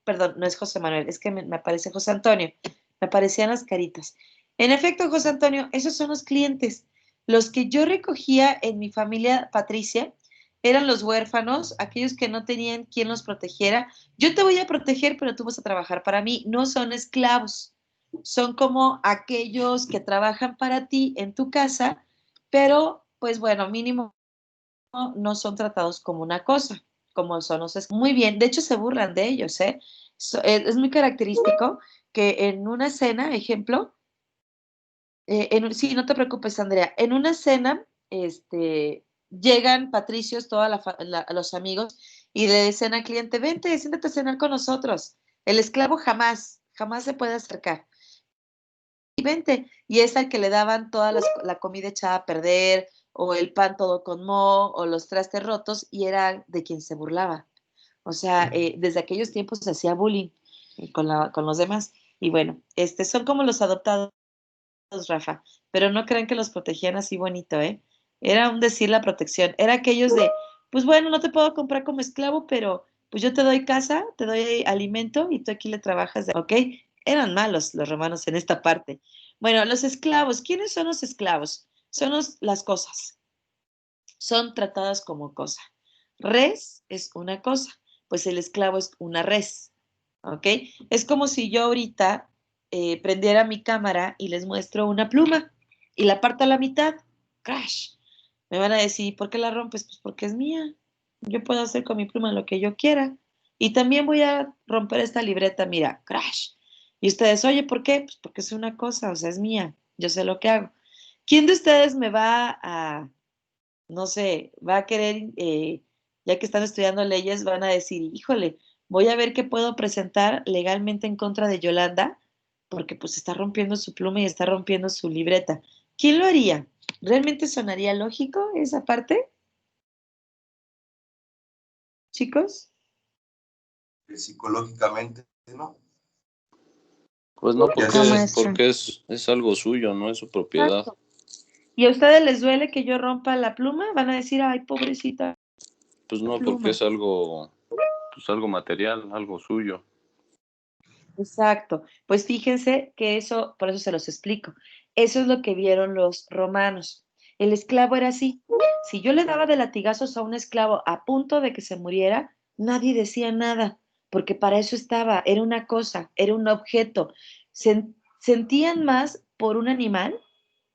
perdón, no es José Manuel, es que me aparece José Antonio, me aparecían las caritas. En efecto, José Antonio, esos son los clientes. Los que yo recogía en mi familia Patricia eran los huérfanos, aquellos que no tenían quien los protegiera. Yo te voy a proteger, pero tú vas a trabajar para mí. No son esclavos, son como aquellos que trabajan para ti en tu casa, pero pues bueno, mínimo no son tratados como una cosa, como son los esclavos. Muy bien, de hecho se burlan de ellos, ¿eh? Es muy característico que en una cena, ejemplo, sí, no te preocupes, Andrea, en una cena, llegan patricios, todos los amigos, y le dicen al cliente, vente, siéntate a cenar con nosotros. El esclavo jamás se puede acercar y vente. Y es al que le daban toda la comida echada a perder, o el pan todo con moho, o los trastes rotos, y era de quien se burlaba. O sea, desde aquellos tiempos se hacía bullying con los demás. Y bueno, son como los adoptados, Rafa, pero no crean que los protegían así bonito, ¿eh? Era un decir la protección. Era aquellos de, pues bueno, no te puedo comprar como esclavo, pero pues yo te doy casa, te doy alimento y tú aquí le trabajas, ¿ok? Eran malos los romanos en esta parte. Bueno, los esclavos, ¿quiénes son los esclavos? Son las cosas, son tratadas como cosa. Res es una cosa, pues el esclavo es una res, ¿ok? Es como si yo ahorita prendiera mi cámara y les muestro una pluma y la parto a la mitad, crash. Me van a decir, ¿por qué la rompes? Pues porque es mía. Yo puedo hacer con mi pluma lo que yo quiera. Y también voy a romper esta libreta, mira, crash. Y ustedes, oye, ¿por qué? Pues porque es una cosa, o sea, es mía. Yo sé lo que hago. ¿Quién de ustedes me va a, no sé, va a querer, ya que están estudiando leyes, van a decir, híjole, voy a ver qué puedo presentar legalmente en contra de Yolanda, porque pues está rompiendo su pluma y está rompiendo su libreta? ¿Quién lo haría? ¿Realmente sonaría lógico esa parte, chicos? Psicológicamente, ¿no? Pues no, Ya No, es, maestra. porque es algo suyo, no es su propiedad. Exacto. ¿Y a ustedes les duele que yo rompa la pluma? Van a decir, ay, pobrecita Pues no, porque pluma. es algo, pues algo material, algo suyo. Exacto. Pues fíjense que eso, por eso se los explico. Eso es lo que vieron los romanos. El esclavo era así. Si yo le daba de latigazos a un esclavo a punto de que se muriera, nadie decía nada, porque para eso estaba, era una cosa, era un objeto. Sentían más por un animal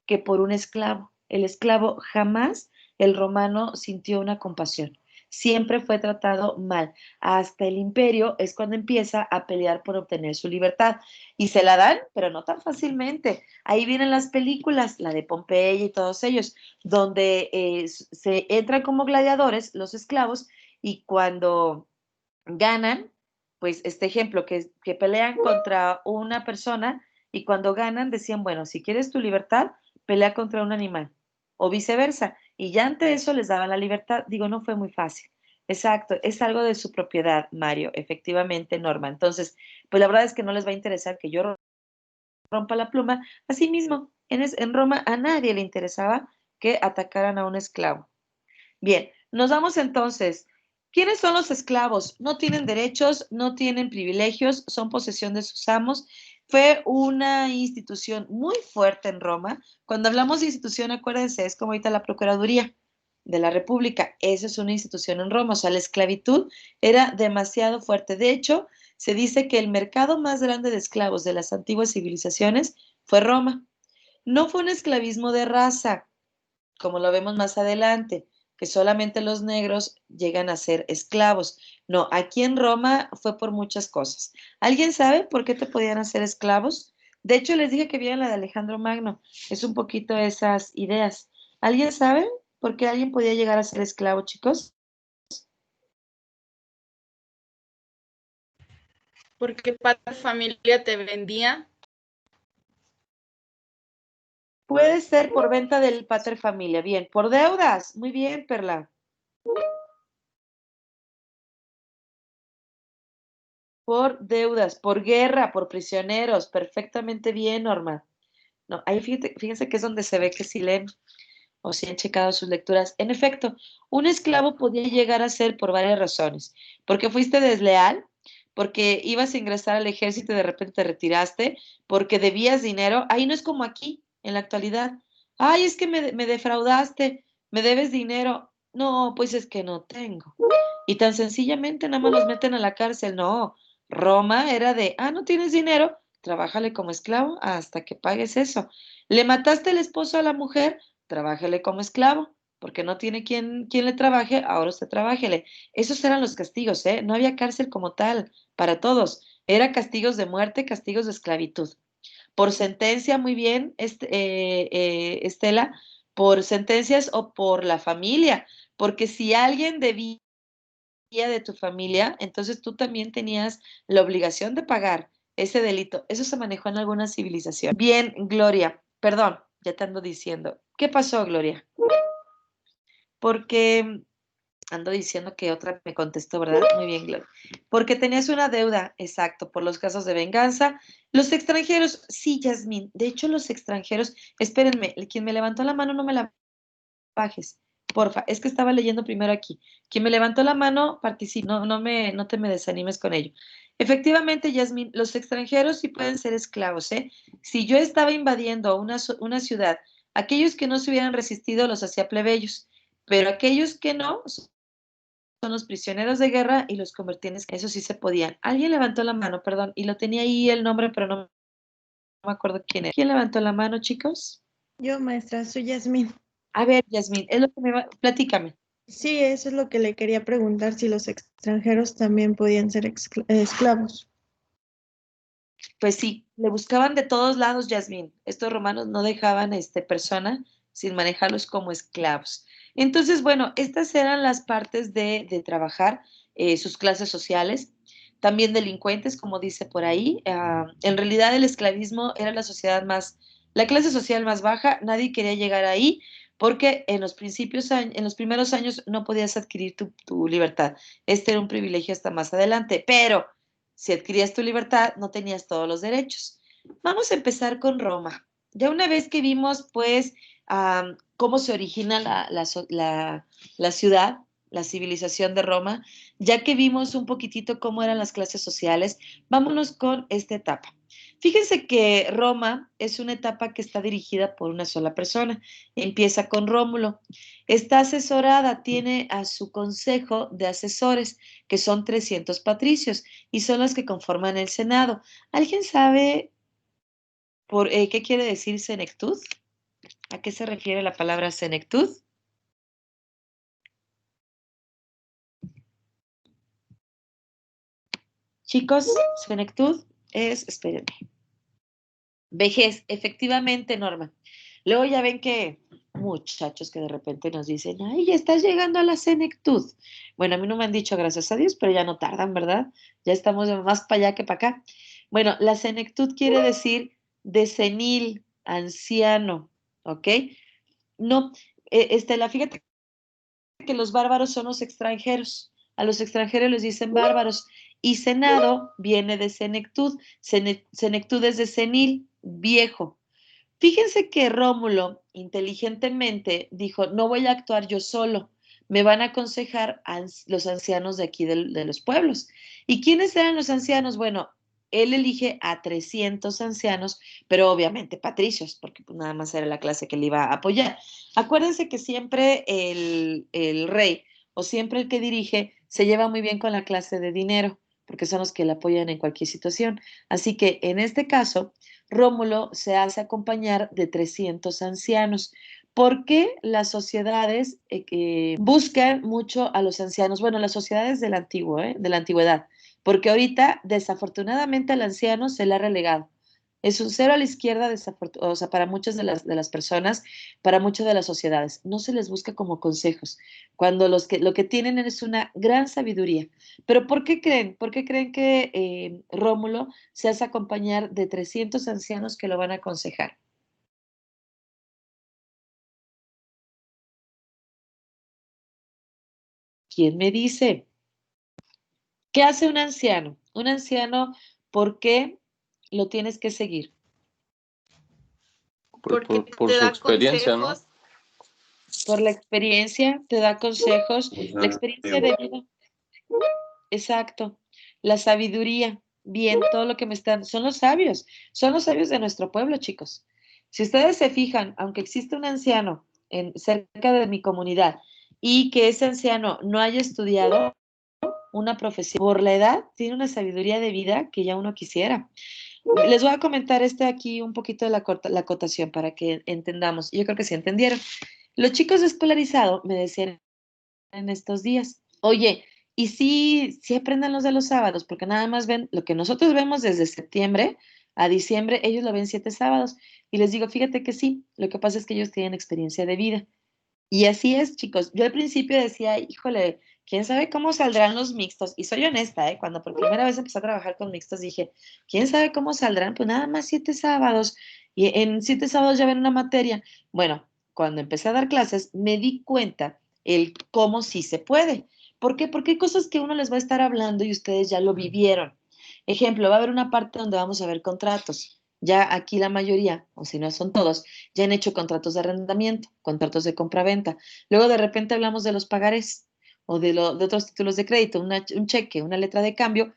que por un esclavo. El esclavo jamás, el romano, sintió una compasión. Siempre fue tratado mal. Hasta el imperio es cuando empieza a pelear por obtener su libertad. Y se la dan, pero no tan fácilmente. Ahí vienen las películas, la de Pompeya y todos ellos, donde se entran como gladiadores los esclavos y cuando ganan, pues este ejemplo, que pelean contra una persona y cuando ganan decían, bueno, si quieres tu libertad, pelea contra un animal, o viceversa, y ya ante eso les daban la libertad. Digo, no fue muy fácil. Exacto, es algo de su propiedad, Mario, efectivamente, Norma. Entonces, pues la verdad es que no les va a interesar que yo rompa la pluma. Asimismo, en Roma a nadie le interesaba que atacaran a un esclavo. Bien, nos vamos entonces. ¿Quiénes son los esclavos? No tienen derechos, no tienen privilegios, son posesión de sus amos. Fue una institución muy fuerte en Roma. Cuando hablamos de institución, acuérdense, es como ahorita la Procuraduría de la República. Esa es una institución en Roma. O sea, la esclavitud era demasiado fuerte. De hecho, se dice que el mercado más grande de esclavos de las antiguas civilizaciones fue Roma. No fue un esclavismo de raza, como lo vemos más adelante, que solamente los negros llegan a ser esclavos. No, aquí en Roma fue por muchas cosas. ¿Alguien sabe por qué te podían hacer esclavos? De hecho, les dije que vieran la de Alejandro Magno. Es un poquito esas ideas. ¿Alguien sabe por qué alguien podía llegar a ser esclavo, chicos? Porque padre familia te vendía. Puede ser por venta del pater familia. Bien, por deudas. Muy bien, Perla. Por deudas, por guerra, por prisioneros. Perfectamente bien, Norma. No, ahí fíjense que es donde se ve que sí leen o si han checado sus lecturas. En efecto, un esclavo podía llegar a ser por varias razones. Porque fuiste desleal, porque ibas a ingresar al ejército y de repente te retiraste, porque debías dinero. Ahí no es como aquí, en la actualidad. Ay, es que me defraudaste, me debes dinero. No, pues es que no tengo. Y tan sencillamente nada más los meten a la cárcel. No, Roma era de, no tienes dinero, trabájale como esclavo hasta que pagues eso. ¿Le mataste el esposo a la mujer? Trabájele como esclavo, porque no tiene quien le trabaje, ahora usted trabájele. Esos eran los castigos, ¿eh? No había cárcel como tal para todos. Era castigos de muerte, castigos de esclavitud. Por sentencia, muy bien, Estela, por sentencias o por la familia, porque si alguien debía de tu familia, entonces tú también tenías la obligación de pagar ese delito. Eso se manejó en alguna civilización. Bien, Gloria, perdón, ya te ando diciendo. ¿Qué pasó, Gloria? Porque ando diciendo que otra me contestó, ¿verdad? Muy bien, Gloria. Porque tenías una deuda, exacto, por los casos de venganza. Los extranjeros, sí, Yasmín. De hecho, los extranjeros, espérenme, quien me levantó la mano no me la bajes. Porfa, es que estaba leyendo primero aquí. Quien me levantó la mano, participa, no te me desanimes con ello. Efectivamente, Yasmín, los extranjeros sí pueden ser esclavos, ¿eh? Si yo estaba invadiendo una ciudad, aquellos que no se hubieran resistido los hacía plebeyos, pero aquellos que no son los prisioneros de guerra y los convertí en esclavos. Eso sí se podían. Alguien levantó la mano, perdón, y lo tenía ahí el nombre, pero no me acuerdo quién era. ¿Quién levantó la mano, chicos? Yo, maestra, soy Yasmín. A ver, Yasmín, es lo que platícame. Sí, eso es lo que le quería preguntar, si los extranjeros también podían ser esclavos. Pues sí, le buscaban de todos lados, Yasmín. Estos romanos no dejaban persona sin manejarlos como esclavos. Entonces, bueno, estas eran las partes de trabajar, sus clases sociales, también delincuentes, como dice por ahí. En realidad el esclavismo era la clase social más baja, nadie quería llegar ahí porque en los primeros años no podías adquirir tu libertad. Este era un privilegio hasta más adelante, pero si adquirías tu libertad, no tenías todos los derechos. Vamos a empezar con Roma. Ya una vez que vimos, pues, cómo se origina la ciudad, la civilización de Roma, ya que vimos un poquitito cómo eran las clases sociales, vámonos con esta etapa. Fíjense que Roma es una etapa que está dirigida por una sola persona. Empieza con Rómulo. Está asesorada, tiene a su consejo de asesores, que son 300 patricios, y son los que conforman el Senado. ¿Alguien sabe qué quiere decir senectud? ¿A qué se refiere la palabra senectud? Chicos, senectud es, espérenme, vejez, efectivamente, Norma. Luego ya ven que muchachos que de repente nos dicen, ay, ya estás llegando a la senectud. Bueno, a mí no me han dicho gracias a Dios, pero ya no tardan, ¿verdad? Ya estamos más para allá que para acá. Bueno, la senectud quiere decir de senil, anciano, ¿ok? No, Estela, fíjate que los bárbaros son los extranjeros. A los extranjeros les dicen bárbaros. Y senado viene de senectud. Senectud es de senil, viejo. Fíjense que Rómulo inteligentemente dijo, no voy a actuar yo solo, me van a aconsejar los ancianos de aquí de los pueblos. ¿Y quiénes eran los ancianos? Bueno, él elige a 300 ancianos, pero obviamente patricios, porque pues, nada más era la clase que le iba a apoyar. Acuérdense que siempre el rey o siempre el que dirige se lleva muy bien con la clase de dinero, porque son los que le apoyan en cualquier situación. Así que en este caso, Rómulo se hace acompañar de 300 ancianos. ¿Por qué las sociedades buscan mucho a los ancianos? Bueno, las sociedades del antiguo, de la antigüedad, porque ahorita desafortunadamente al anciano se le ha relegado. Es un cero a la izquierda, o sea, para muchas de las personas, para muchas de las sociedades. No se les busca como consejos, cuando lo que tienen es una gran sabiduría. Pero ¿por qué creen? ¿Por qué creen que Rómulo se hace acompañar de 300 ancianos que lo van a aconsejar? ¿Quién me dice? ¿Qué hace un anciano? Un anciano, ¿por qué lo tienes que seguir? Pues Porque por te su da experiencia, ¿no? consejos. Por la experiencia, te da consejos, O la sea, experiencia de vida. Exacto. La sabiduría. Bien, todo lo que me están, son los sabios de nuestro pueblo, chicos. Si ustedes se fijan, aunque existe un anciano cerca de mi comunidad y que ese anciano no haya estudiado una profesión por la edad, tiene una sabiduría de vida que ya uno quisiera. Les voy a comentar aquí un poquito de la acotación para que entendamos. Yo creo que sí entendieron. Los chicos de escolarizado me decían en estos días, oye, y sí aprendan los de los sábados, porque nada más ven lo que nosotros vemos desde septiembre a diciembre, ellos lo ven 7 sábados. Y les digo, fíjate que sí, lo que pasa es que ellos tienen experiencia de vida. Y así es, chicos. Yo al principio decía, híjole, quién sabe cómo saldrán los mixtos. Y soy honesta, ¿eh? Cuando por primera vez empecé a trabajar con mixtos, dije, quién sabe cómo saldrán. Pues nada más 7 sábados. Y en 7 sábados ya ven una materia. Bueno, cuando empecé a dar clases, me di cuenta el cómo sí se puede. ¿Por qué? Porque hay cosas que uno les va a estar hablando y ustedes ya lo vivieron. Ejemplo, va a haber una parte donde vamos a ver contratos. Ya aquí la mayoría, o si no son todos, ya han hecho contratos de arrendamiento, contratos de compraventa. Luego de repente hablamos de los pagarés o de otros títulos de crédito, un cheque, una letra de cambio,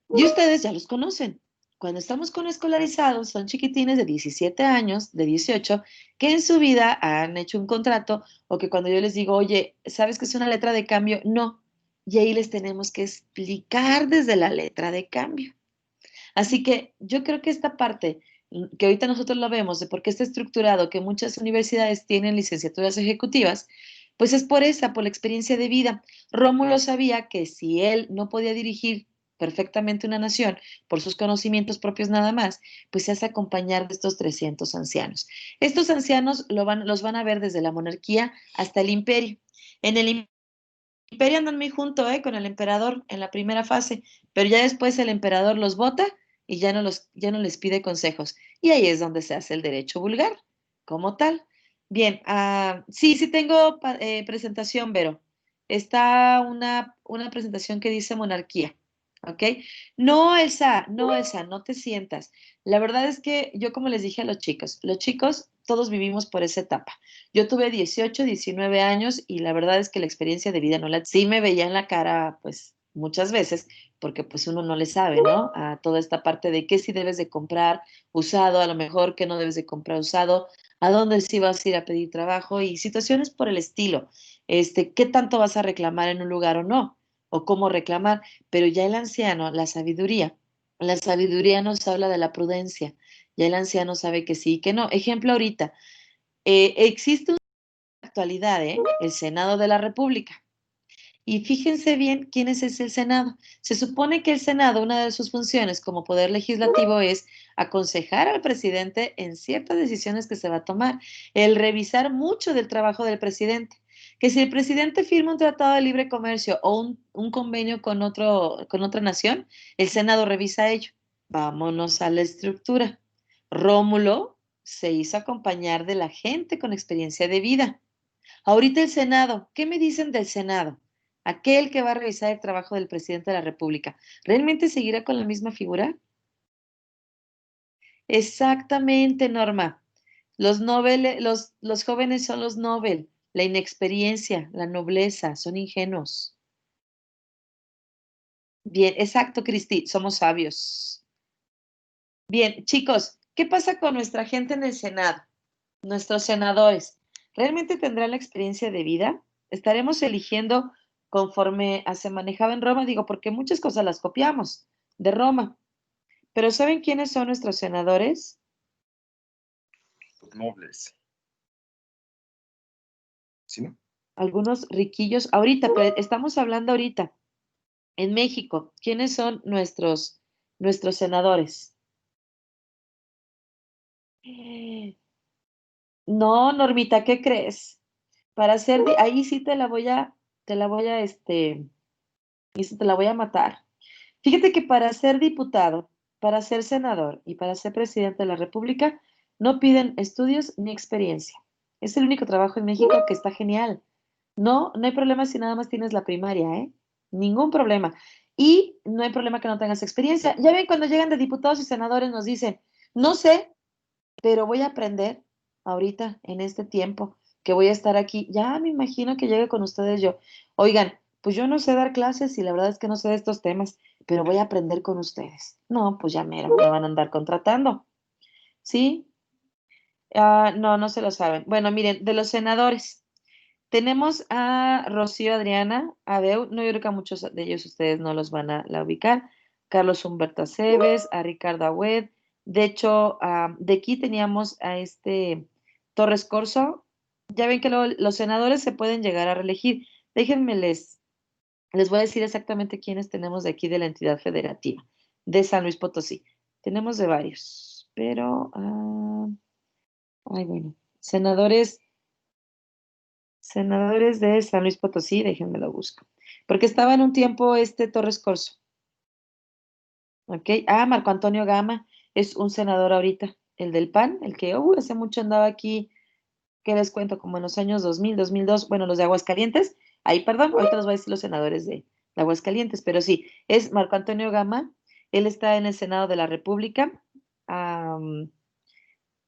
y ustedes ya los conocen. Cuando estamos con escolarizados, son chiquitines de 17 años, de 18, que en su vida han hecho un contrato o que cuando yo les digo, oye, ¿sabes qué es una letra de cambio? No. Y ahí les tenemos que explicar desde la letra de cambio. Así que yo creo que esta parte que ahorita nosotros lo vemos de por qué está estructurado, que muchas universidades tienen licenciaturas ejecutivas, pues es por la experiencia de vida. Rómulo sabía que si él no podía dirigir perfectamente una nación por sus conocimientos propios nada más, pues se hace acompañar de estos 300 ancianos. Estos ancianos los van a ver desde la monarquía hasta el imperio. En el imperio andan muy junto, con el emperador en la primera fase, pero ya después el emperador los vota y ya no les pide consejos. Y ahí es donde se hace el derecho vulgar, como tal. Bien, sí tengo presentación, Vero. Está una presentación que dice monarquía, ¿ok? No, Elsa, no te sientas. La verdad es que yo, como les dije a los chicos todos vivimos por esa etapa. Yo tuve 18, 19 años y la verdad es que la experiencia de vida sí me veía en la cara, pues muchas veces, porque pues uno no le sabe, ¿no? A toda esta parte de qué sí debes de comprar usado, a lo mejor qué no debes de comprar usado, a dónde sí vas a ir a pedir trabajo y situaciones por el estilo. Qué tanto vas a reclamar en un lugar o no, o cómo reclamar, pero ya el anciano, la sabiduría nos habla de la prudencia. Ya el anciano sabe que sí y que no. Ejemplo ahorita, existe una actualidad, el Senado de la República. Y fíjense bien quién es el Senado. Se supone que el Senado, una de sus funciones como poder legislativo es aconsejar al presidente en ciertas decisiones que se va a tomar, el revisar mucho del trabajo del presidente. Que si el presidente firma un tratado de libre comercio o un convenio con otra nación, el Senado revisa ello. Vámonos a la estructura. Rómulo se hizo acompañar de la gente con experiencia de vida. Ahorita el Senado, ¿qué me dicen del Senado? Aquel que va a revisar el trabajo del presidente de la República, ¿realmente seguirá con la misma figura? Exactamente, Norma. Los jóvenes son los Nobel, la inexperiencia, la nobleza, son ingenuos. Bien, exacto, Cristi, somos sabios. Bien, chicos, ¿qué pasa con nuestra gente en el Senado? Nuestros senadores, ¿realmente tendrán la experiencia de vida? ¿Estaremos eligiendo conforme se manejaba en Roma? Digo, porque muchas cosas las copiamos de Roma. Pero ¿saben quiénes son nuestros senadores? Los nobles. ¿Sí, no? Algunos riquillos. Ahorita, pero estamos hablando ahorita. En México, ¿quiénes son nuestros senadores? No, Normita, ¿qué crees? Para hacer, ahí sí y sí te la voy a matar. Fíjate que para ser diputado, para ser senador y para ser presidente de la República, no piden estudios ni experiencia. Es el único trabajo en México que está genial. No, no hay problema si nada más tienes la primaria, ¿eh? Ningún problema. Y no hay problema que no tengas experiencia. Ya ven, cuando llegan de diputados y senadores nos dicen, no sé, pero voy a aprender ahorita, en este tiempo que voy a estar aquí. Ya me imagino que llegue con ustedes yo. Oigan, pues yo no sé dar clases y la verdad es que no sé de estos temas, pero voy a aprender con ustedes. No, pues ya mero, me van a andar contratando. ¿Sí? No, no se lo saben. Bueno, miren, de los senadores. Tenemos a Rocío Adriana Abeu, no, yo creo que a muchos de ellos ustedes no los van a la ubicar, Carlos Humberto Aceves, a Ricardo Agüed, de hecho, de aquí teníamos a Torres Corso, ya ven que los senadores se pueden llegar a reelegir, déjenme les voy a decir exactamente quiénes tenemos de aquí de la entidad federativa, de San Luis Potosí, tenemos de varios, pero, ay bueno, senadores de San Luis Potosí, déjenme lo busco. Porque estaba en un tiempo Torres Corso. ¿Ok? Marco Antonio Gama es un senador ahorita, el del PAN, el que hace mucho andaba aquí, ¿qué les cuento? Como en los años 2000, 2002, bueno, los de Aguascalientes. Ahí, perdón, ahorita los voy a decir los senadores de Aguascalientes, pero sí, es Marco Antonio Gama. Él está en el Senado de la República.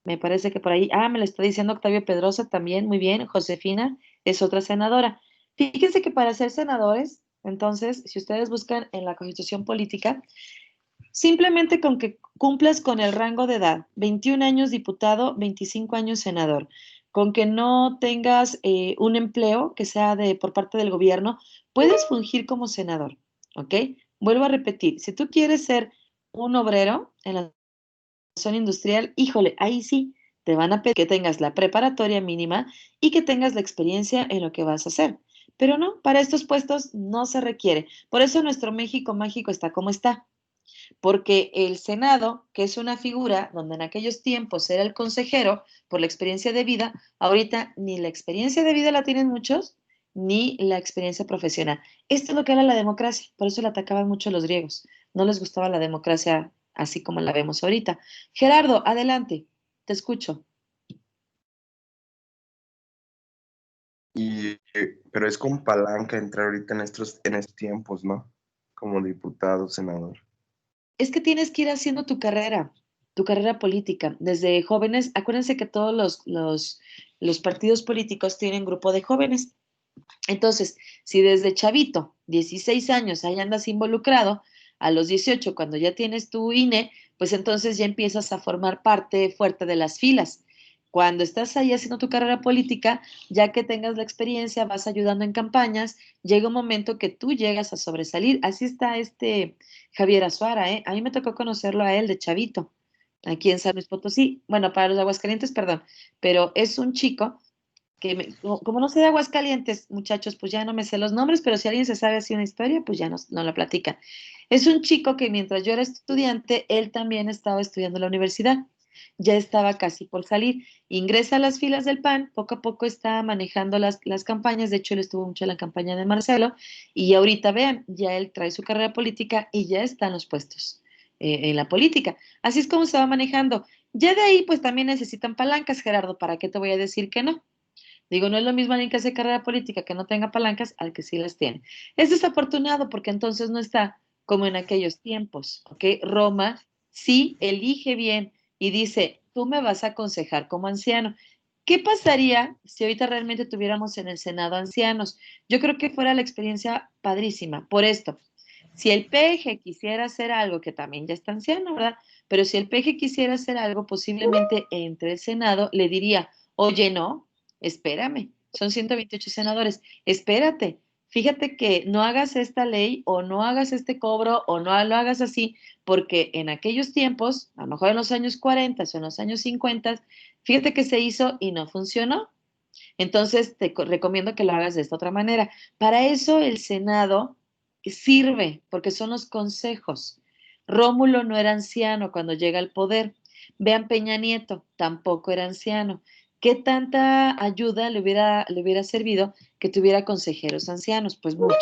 Me parece que por ahí, me lo está diciendo Octavio Pedrosa también, muy bien. Josefina es otra senadora. Fíjense que para ser senadores, entonces, si ustedes buscan en la Constitución Política, simplemente con que cumplas con el rango de edad, 21 años diputado, 25 años senador, con que no tengas un empleo que sea por parte del gobierno, puedes fungir como senador, ¿ok? Vuelvo a repetir, si tú quieres ser un obrero en la zona industrial, híjole, ahí sí te van a pedir que tengas la preparatoria mínima y que tengas la experiencia en lo que vas a hacer. Pero no, para estos puestos no se requiere. Por eso nuestro México mágico está como está. Porque el Senado, que es una figura donde en aquellos tiempos era el consejero por la experiencia de vida, ahorita ni la experiencia de vida la tienen muchos, ni la experiencia profesional. Esto es lo que era la democracia, por eso la atacaban mucho los griegos. No les gustaba la democracia así como la vemos ahorita. Gerardo, adelante, te escucho. Pero es con palanca entrar ahorita en estos tiempos, ¿no? Como diputado, senador. Es que tienes que ir haciendo tu carrera política. Desde jóvenes, acuérdense que todos los partidos políticos tienen grupo de jóvenes. Entonces, si desde chavito, 16 años, ahí andas involucrado, a los 18, cuando ya tienes tu INE, pues entonces ya empiezas a formar parte fuerte de las filas. Cuando estás ahí haciendo tu carrera política, ya que tengas la experiencia, vas ayudando en campañas, llega un momento que tú llegas a sobresalir. Así está Javier Azuara, ¿eh? A mí me tocó conocerlo a él de chavito, aquí en San Luis Potosí. Bueno, para los de Aguascalientes, perdón, pero es un chico como no sé de Aguascalientes, muchachos, pues ya no me sé los nombres, pero si alguien se sabe así una historia, pues ya no la platican. Es un chico que mientras yo era estudiante, él también estaba estudiando en la universidad. Ya estaba casi por salir. Ingresa a las filas del PAN, poco a poco está manejando las campañas. De hecho, él estuvo mucho en la campaña de Marcelo. Y ahorita, vean, ya él trae su carrera política y ya está en los puestos en la política. Así es como se va manejando. Ya de ahí, pues también necesitan palancas, Gerardo, ¿para qué te voy a decir que no? Digo, no es lo mismo alguien que hace carrera política que no tenga palancas al que sí las tiene. Es desafortunado porque entonces no está como en aquellos tiempos, ¿ok? Roma sí elige bien y dice, tú me vas a aconsejar como anciano. ¿Qué pasaría si ahorita realmente tuviéramos en el Senado ancianos? Yo creo que fuera la experiencia padrísima. Por esto, si el PG quisiera hacer algo, que también ya está anciano, ¿verdad? Pero si el PG quisiera hacer algo, posiblemente entre el Senado le diría, oye, no, espérame, son 128 senadores, espérate, fíjate que no hagas esta ley o no hagas este cobro o no lo hagas así, porque en aquellos tiempos, a lo mejor en los años 40 o en los años 50, fíjate que se hizo y no funcionó. Entonces, recomiendo que lo hagas de esta otra manera. Para eso el Senado sirve, porque son los consejos. Rómulo no era anciano cuando llega al poder. Vean Peña Nieto, tampoco era anciano. ¿Qué tanta ayuda le hubiera servido que tuviera consejeros ancianos? Pues mucha.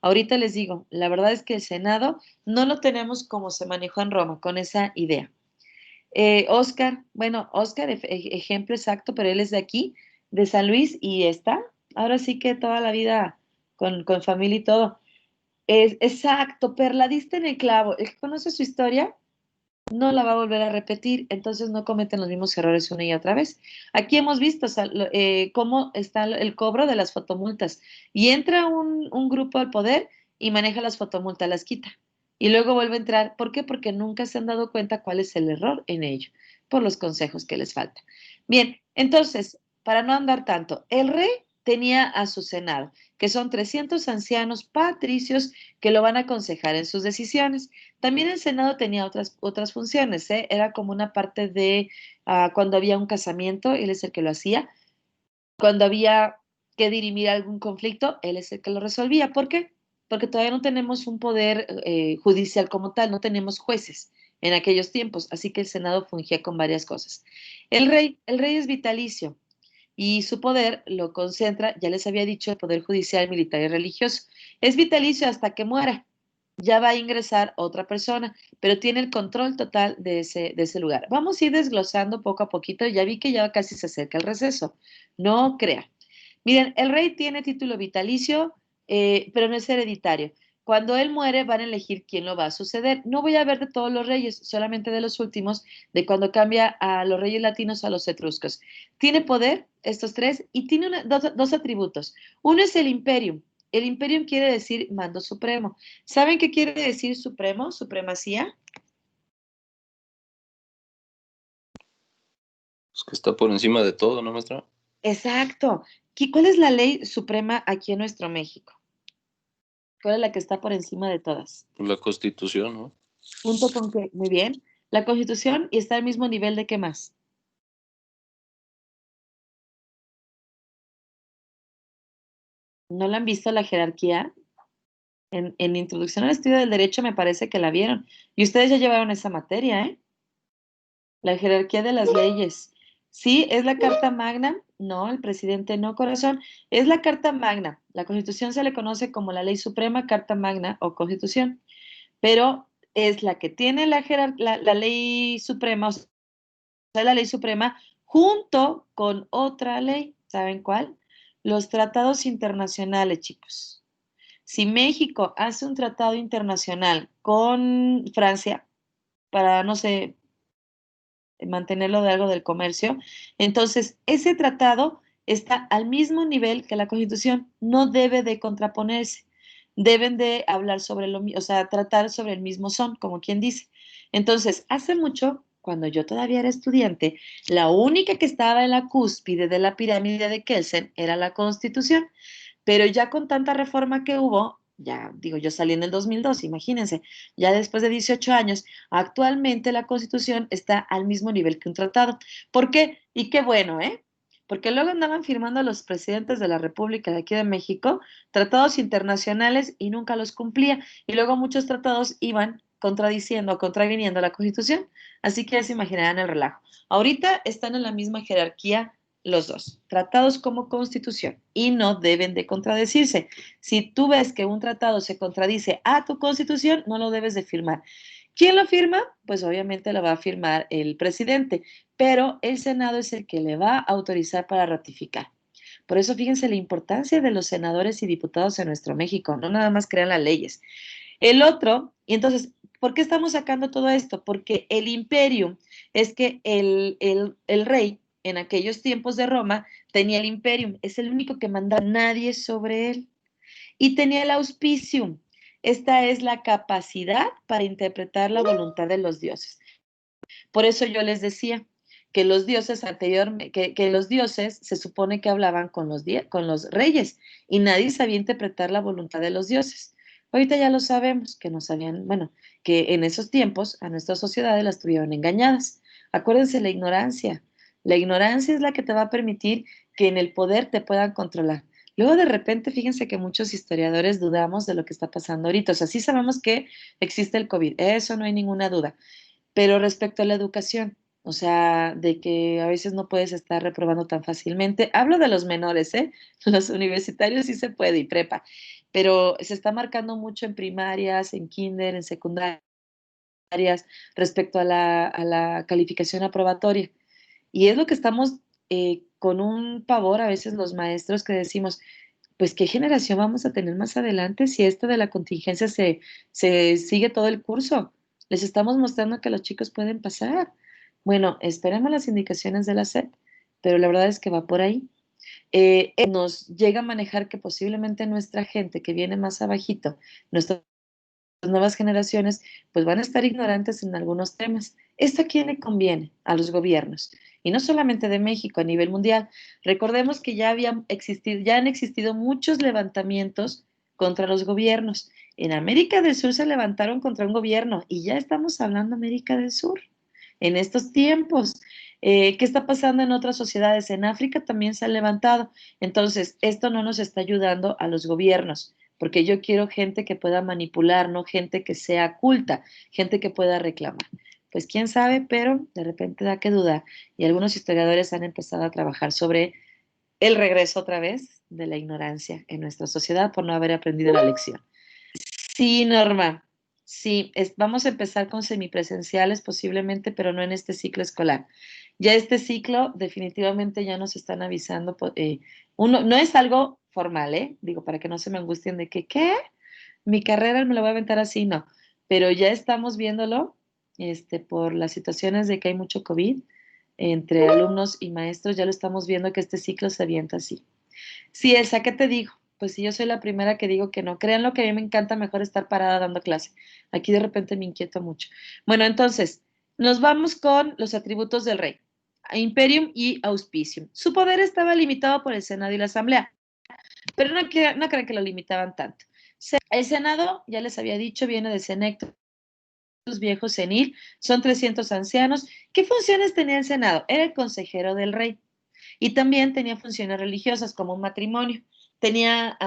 Ahorita les digo, la verdad es que el Senado no lo tenemos como se manejó en Roma, con esa idea. Oscar, bueno, Oscar, ejemplo exacto, pero él es de aquí, de San Luis, y está, ahora sí que toda la vida con familia y todo. Es exacto, Perla, diste en el clavo. El que conoce su historia no la va a volver a repetir, entonces no cometen los mismos errores una y otra vez. Aquí hemos visto, o sea, cómo está el cobro de las fotomultas y entra un grupo al poder y maneja las fotomultas, las quita y luego vuelve a entrar. ¿Por qué? Porque nunca se han dado cuenta cuál es el error en ello, por los consejos que les faltan. Bien, entonces, para no andar tanto, el rey tenía a su senado, que son 300 ancianos patricios que lo van a aconsejar en sus decisiones. También el Senado tenía otras funciones, ¿eh? Era como una parte de cuando había un casamiento, él es el que lo hacía. Cuando había que dirimir algún conflicto, él es el que lo resolvía. ¿Por qué? Porque todavía no tenemos un poder judicial como tal, no tenemos jueces en aquellos tiempos, así que el Senado fungía con varias cosas. El rey es vitalicio y su poder lo concentra, ya les había dicho, el poder judicial, militar y religioso. Es vitalicio hasta que muera. Ya va a ingresar otra persona, pero tiene el control total de ese lugar. Vamos a ir desglosando poco a poquito. Ya vi que ya casi se acerca el receso. No crea. Miren, el rey tiene título vitalicio, pero no es hereditario. Cuando él muere, van a elegir quién lo va a suceder. No voy a hablar de todos los reyes, solamente de los últimos, de cuando cambia a los reyes latinos a los etruscos. Tiene poder, estos tres, y tiene dos atributos. Uno es el imperium. El imperium quiere decir mando supremo. ¿Saben qué quiere decir supremo? Supremacía. Pues que está por encima de todo, ¿no, maestra? Exacto. ¿Cuál es la ley suprema aquí en nuestro México? ¿Cuál es la que está por encima de todas? La Constitución, ¿no? Junto con que, muy bien, la Constitución y está al mismo nivel de qué más. ¿No la han visto la jerarquía? En Introducción al Estudio del Derecho me parece que la vieron. Y ustedes ya llevaron esa materia, ¿eh? La jerarquía de las leyes. Sí, es la Carta Magna. No, el presidente no, corazón. Es la Carta Magna. La Constitución se le conoce como la Ley Suprema, Carta Magna o Constitución, pero es la que tiene la Ley Suprema, o sea, la Ley Suprema junto con otra ley. ¿Saben cuál? Los tratados internacionales, chicos. Si México hace un tratado internacional con Francia para, no sé, mantenerlo de algo del comercio, entonces ese tratado está al mismo nivel que la Constitución, no debe de contraponerse, deben de hablar sobre lo mismo, o sea, tratar sobre el mismo son, como quien dice. Entonces, hace mucho, cuando yo todavía era estudiante, la única que estaba en la cúspide de la pirámide de Kelsen era la Constitución, pero ya con tanta reforma que hubo, ya digo, yo salí en el 2002, imagínense, ya después de 18 años, actualmente la Constitución está al mismo nivel que un tratado. ¿Por qué? Y qué bueno, ¿eh? Porque luego andaban firmando los presidentes de la República de aquí de México tratados internacionales y nunca los cumplía. Y luego muchos tratados iban contradiciendo o contraviniendo la Constitución. Así que ya se imaginarán el relajo. Ahorita están en la misma jerarquía los dos, tratados como constitución, y no deben de contradecirse. Si tú ves que un tratado se contradice a tu constitución, no lo debes de firmar. ¿Quién lo firma? Pues obviamente lo va a firmar el presidente, pero el Senado es el que le va a autorizar para ratificar. Por eso fíjense la importancia de los senadores y diputados en nuestro México, no nada más crean las leyes. El otro, y entonces, ¿por qué estamos sacando todo esto? Porque el imperio es que el rey en aquellos tiempos de Roma tenía el imperium, es el único que manda nadie sobre él. Y tenía el auspicium. Esta es la capacidad para interpretar la voluntad de los dioses. Por eso yo les decía que los dioses que los dioses se supone que hablaban con los reyes y nadie sabía interpretar la voluntad de los dioses. Ahorita ya lo sabemos, que no sabían, bueno, que en esos tiempos a nuestras sociedades las tuvieron engañadas. Acuérdense la ignorancia. La ignorancia es la que te va a permitir que en el poder te puedan controlar. Luego de repente, fíjense que muchos historiadores dudamos de lo que está pasando ahorita. O sea, sí sabemos que existe el COVID, eso no hay ninguna duda. Pero respecto a la educación, o sea, de que a veces no puedes estar reprobando tan fácilmente. Hablo de los menores, ¿eh? Los universitarios sí se puede y prepa, pero se está marcando mucho en primarias, en kinder, en secundarias, respecto a la calificación aprobatoria. Y es lo que estamos con un pavor a veces los maestros que decimos, pues qué generación vamos a tener más adelante si esto de la contingencia se sigue todo el curso. Les estamos mostrando que los chicos pueden pasar. Bueno, esperemos las indicaciones de la SEP, pero la verdad es que va por ahí. Nos llega a manejar que posiblemente nuestra gente que viene más abajito, nuestras nuevas generaciones, pues van a estar ignorantes en algunos temas. ¿Esto a quién le conviene? A los gobiernos. Y no solamente de México, a nivel mundial. Recordemos que ya han existido muchos levantamientos contra los gobiernos. En América del Sur se levantaron contra un gobierno y ya estamos hablando de América del Sur en estos tiempos. ¿Qué está pasando en otras sociedades? En África también se han levantado. Entonces, esto no nos está ayudando a los gobiernos, porque yo quiero gente que pueda manipular, no gente que sea culta, gente que pueda reclamar. Pues quién sabe, pero de repente da que dudar. Y algunos historiadores han empezado a trabajar sobre el regreso otra vez de la ignorancia en nuestra sociedad por no haber aprendido la lección. Sí, Norma. Sí, vamos a empezar con semipresenciales posiblemente, pero no en este ciclo escolar. Ya este ciclo definitivamente ya nos están avisando. No es algo formal, ¿eh? Digo, para que no se me angustien de que, ¿qué? Mi carrera me la voy a aventar así, no. Pero ya estamos viéndolo, por las situaciones de que hay mucho COVID entre alumnos y maestros, ya lo estamos viendo que este ciclo se avienta así. Sí, Elsa, ¿qué te digo? Pues sí, yo soy la primera que digo que no. Crean lo que a mí me encanta mejor estar parada dando clase. Aquí de repente me inquieto mucho. Bueno, entonces, nos vamos con los atributos del rey. Imperium y auspicium. Su poder estaba limitado por el Senado y la Asamblea, pero no crean que lo limitaban tanto. El Senado, ya les había dicho, viene de senectus, viejo senil, son 300 ancianos. ¿Qué funciones tenía el Senado? Era el consejero del rey. Y también tenía funciones religiosas como un matrimonio. Tenía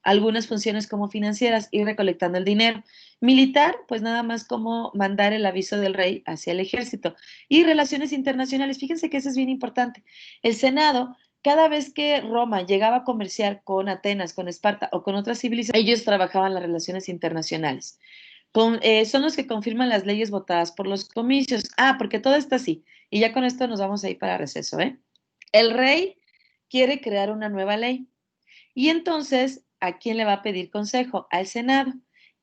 algunas funciones como financieras, ir recolectando el dinero. Militar, pues nada más como mandar el aviso del rey hacia el ejército. Y relaciones internacionales, fíjense que eso es bien importante. El Senado, cada vez que Roma llegaba a comerciar con Atenas, con Esparta o con otras civilizaciones, ellos trabajaban las relaciones internacionales. Son los que confirman las leyes votadas por los comicios. Porque todo está así. Y ya con esto nos vamos a ir para receso, ¿eh? El rey quiere crear una nueva ley. Y entonces, ¿a quién le va a pedir consejo? Al Senado.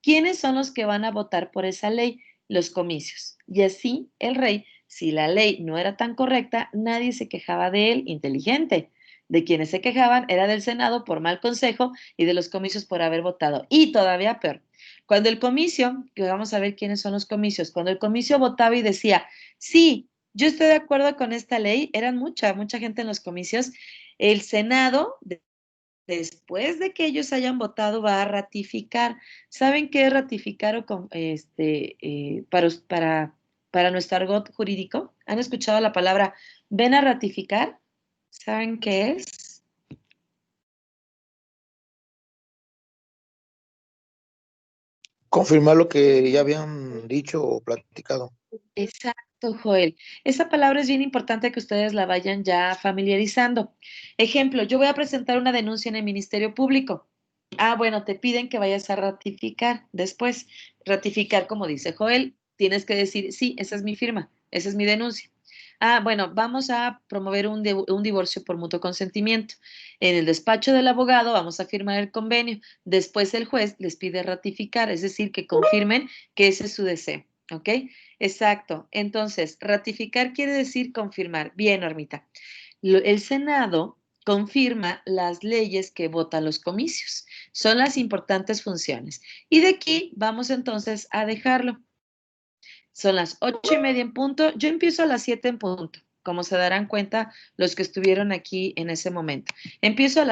¿Quiénes son los que van a votar por esa ley? Los comicios. Y así, el rey, si la ley no era tan correcta, nadie se quejaba de él, inteligente. De quienes se quejaban era del Senado por mal consejo y de los comicios por haber votado. Y todavía peor. Cuando el comicio, que vamos a ver quiénes son los comicios, cuando el comicio votaba y decía, sí, yo estoy de acuerdo con esta ley, eran mucha gente en los comicios, el Senado, después de que ellos hayan votado, va a ratificar. ¿Saben qué es ratificar para nuestro argot jurídico? ¿Han escuchado la palabra ven a ratificar? ¿Saben qué es? Confirmar lo que ya habían dicho o platicado. Exacto, Joel. Esa palabra es bien importante que ustedes la vayan ya familiarizando. Ejemplo, yo voy a presentar una denuncia en el Ministerio Público. Bueno, te piden que vayas a ratificar después. Ratificar, como dice Joel, tienes que decir, sí, esa es mi firma, esa es mi denuncia. Bueno, vamos a promover un divorcio por mutuo consentimiento. En el despacho del abogado vamos a firmar el convenio. Después el juez les pide ratificar, es decir, que confirmen que ese es su deseo. ¿Ok? Exacto. Entonces, ratificar quiere decir confirmar. Bien, Normita. El Senado confirma las leyes que votan los comicios. Son las importantes funciones. Y de aquí vamos entonces a dejarlo. Son las 8:30 en punto. Yo empiezo a las 7 en punto, como se darán cuenta los que estuvieron aquí en ese momento. Empiezo a las